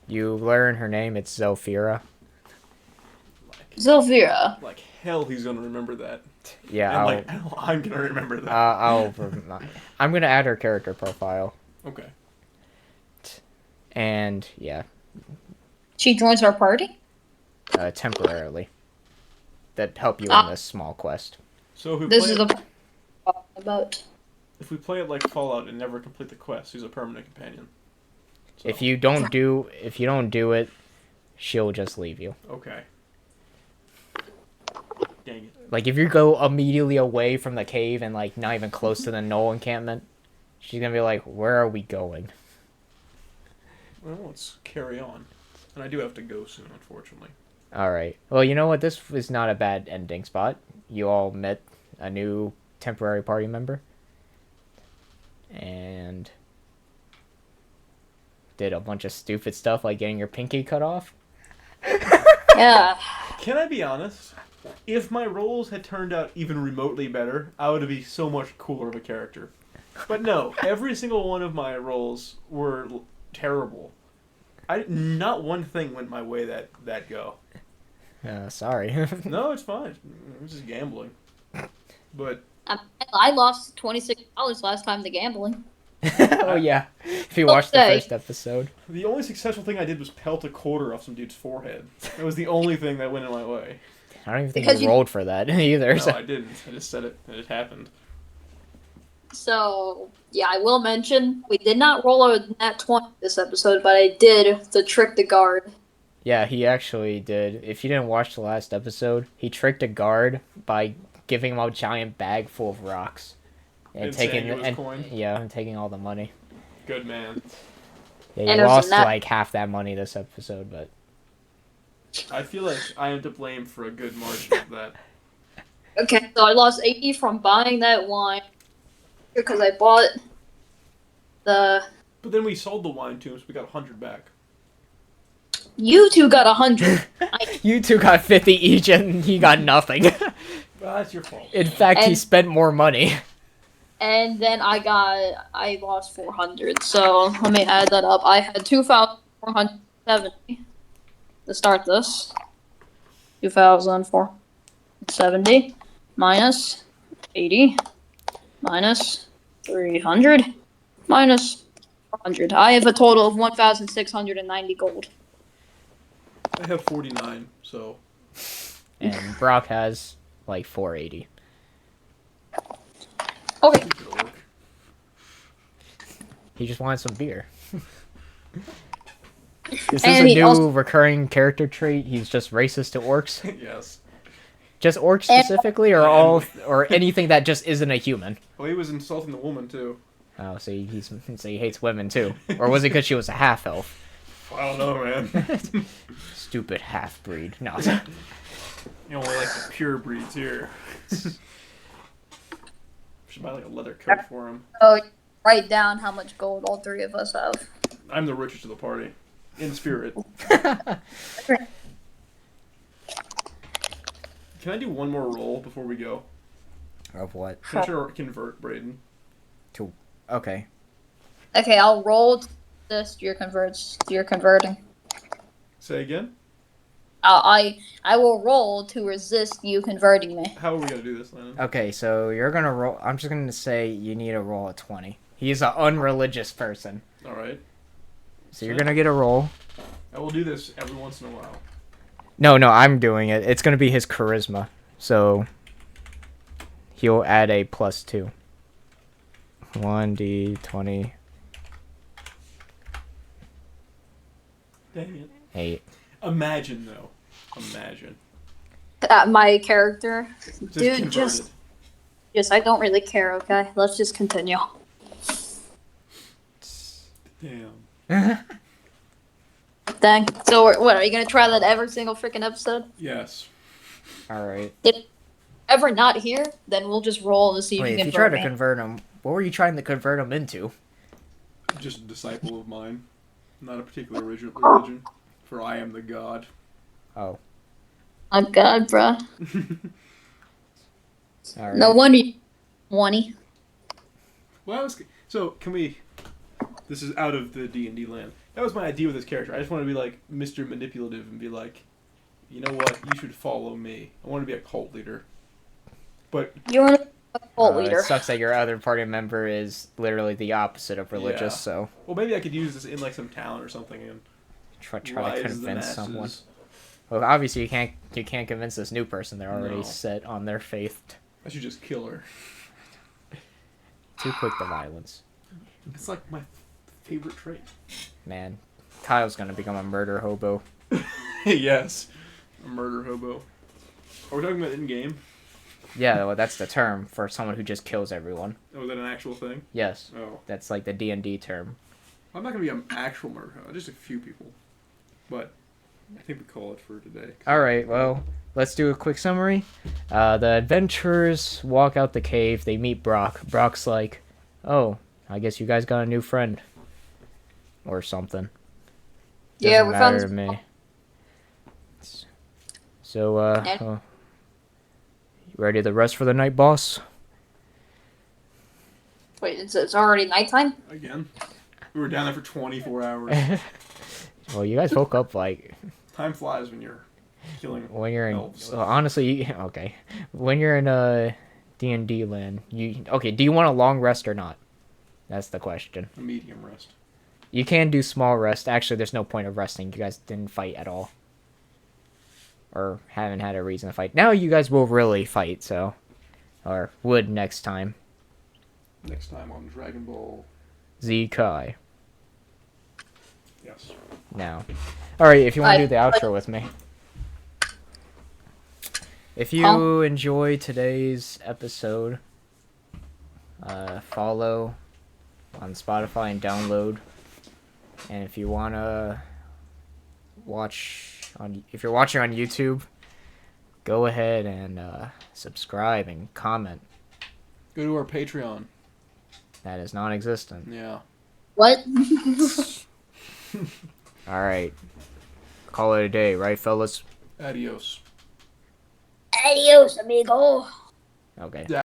you learn her name. It's Zelfira. Zelfira. Like hell, he's gonna remember that. Yeah. And I'm gonna remember that. I'm gonna add her character profile. Okay. And yeah, She joins our party? temporarily. That help you in this small quest. So if we This play is it, the about. if we play it like Fallout and never complete the quest, she's a permanent companion. So, If you don't do it, she'll just leave you. okay. Dang it. Like if you go immediately away from the cave and like not even close to the gnoll encampment, she's gonna be like, "Where are we going?" Well, let's carry on. And I do have to go soon, unfortunately. All right. Well, you know what? This was not a bad ending spot. You all met a new temporary party member, and did a bunch of stupid stuff like getting your pinky cut off. Yeah. Can I be honest? If my roles had turned out even remotely better, I would be so much cooler of a character. But no, every single one of my roles were terrible. Not one thing went my way that go. Sorry. No, it's fine. It was just gambling. But I lost $26 last time to gambling. Oh yeah. If you watched the first episode. the only successful thing I did was pelt a quarter off some dude's forehead. It was the only thing that went in my way. I don't even think Because you you- rolled for that either. No, so- I didn't. I just said it, and it happened. So, yeah, I will mention, we did not roll a nat 20 this episode, but I did to trick the guard. Yeah, he actually did. If you didn't watch the last episode, he tricked a guard by giving him a giant bag full of rocks And saying it was coin? Yeah, and taking all the money. Good man. Yeah, And you it was lost a nat- like half that money this episode, but I feel like I am to blame for a good margin of that. Okay, so I lost 80 from buying that wine because I bought the But then we sold the wine to him, so we got 100 back. You two got 100. You two got 50 each, and he got nothing. Well, that's your fault. In fact, he And- spent more money. And then I lost 400. So let me add that up. I had 2,470 to start this. 2,470 minus 80 minus 300 minus 400. I have a total of 1,690 gold. I have 49, so... And Brock has, like, 480. Okay. It'll work. He just wanted some beer. This is And a he new also- recurring character trait. He's just racist to orcs. Yes. Just orcs And- specifically, or all, or anything that just isn't a human. Well, he was insulting the woman, too. Oh, so he hates women too, or was it because she was a half elf? I don't know, man. Stupid half breed. No. You only like the pure breeds here. Should buy like a leather coat for him. So write down how much gold all three of us have. I'm the richest of the party. In spirit. Can I do one more roll before we go? Of what? Can I try to convert Braden? Okay. Okay, I'll roll this. You're converting. Say again? I will roll to resist you converting me. How are we gonna do this, Lennon? Okay, so you're gonna roll. I'm just gonna say you need to roll a 20. He's an unreligious person, Alright. so you're gonna get a roll. I will do this every once in a while. No, I'm doing it. It's gonna be his charisma, so he'll add a +2. 1d20. Dang it. 8. Imagine, though. Imagine. My character. Just Dude, convert just- it. I don't really care. Okay, let's just continue. Damn. Dang. So what? Are you gonna try that every single freaking episode? Yes. All right. Ever not here? Then we'll just roll to see Wait, if if you you can try convert to me. convert him, what were you trying to convert him into? Just a disciple of mine. Not a particular religion. For I am the god. Oh, Oh God, bruh. all right. No wonder you 20. Well, so can we? This is out of the D&D land. That was my idea with this character. I just want to be like Mr. Manipulative and be like, you know what? You should follow me. I want to be a cult leader. But You want to be a cult leader. It sucks that your other party member is literally the opposite of religious. Yeah. So well, maybe I could use this in like some town or something and try rise to the convince masses. someone. Well, obviously you can't convince this new person. They're already No. set on their faith. I should just kill her. Too quick to violence, It's like my favorite trait. man. Kyle's gonna become a murder hobo. Yes, a murder hobo. Are we talking about in game? Yeah, well, that's the term for someone who just kills everyone. Oh, is that an actual thing? Yes, Oh, that's like the D&D term. I'm not gonna be an actual murder hobo. Just a few people. But I think we call it for today. All right, well, let's do a quick summary. The adventurers walk out the cave. They meet Brock. Brock's like, "Oh, I guess you guys got a new friend, or something." Yeah, Doesn't we matter found to this- me. So, you ready to rest for the night, boss? Wait, it's already nighttime? Again, we were down there for 24 hours. Well, you guys woke up like Time flies when you're killing when you're in. elves. Well, honestly, okay, when you're in D&D land, okay? Do you want a long rest or not? That's the question. A medium rest. You can do small rest. Actually, there's no point of resting. You guys didn't fight at all. Or haven't had a reason to fight. Now you guys will really fight, so. Or would next time. Next time on Dragon Ball. Z Kai. Yes. Now. Alright, if you want to I- do the outro with me. If you Oh. enjoy today's episode, follow on Spotify and download. And if you want to if you're watching on YouTube, go ahead and subscribe and comment. Go to our Patreon. That is non-existent. Yeah. What? All right. Call it a day, right, fellas? Adios. Adios, amigo. Okay. Yeah.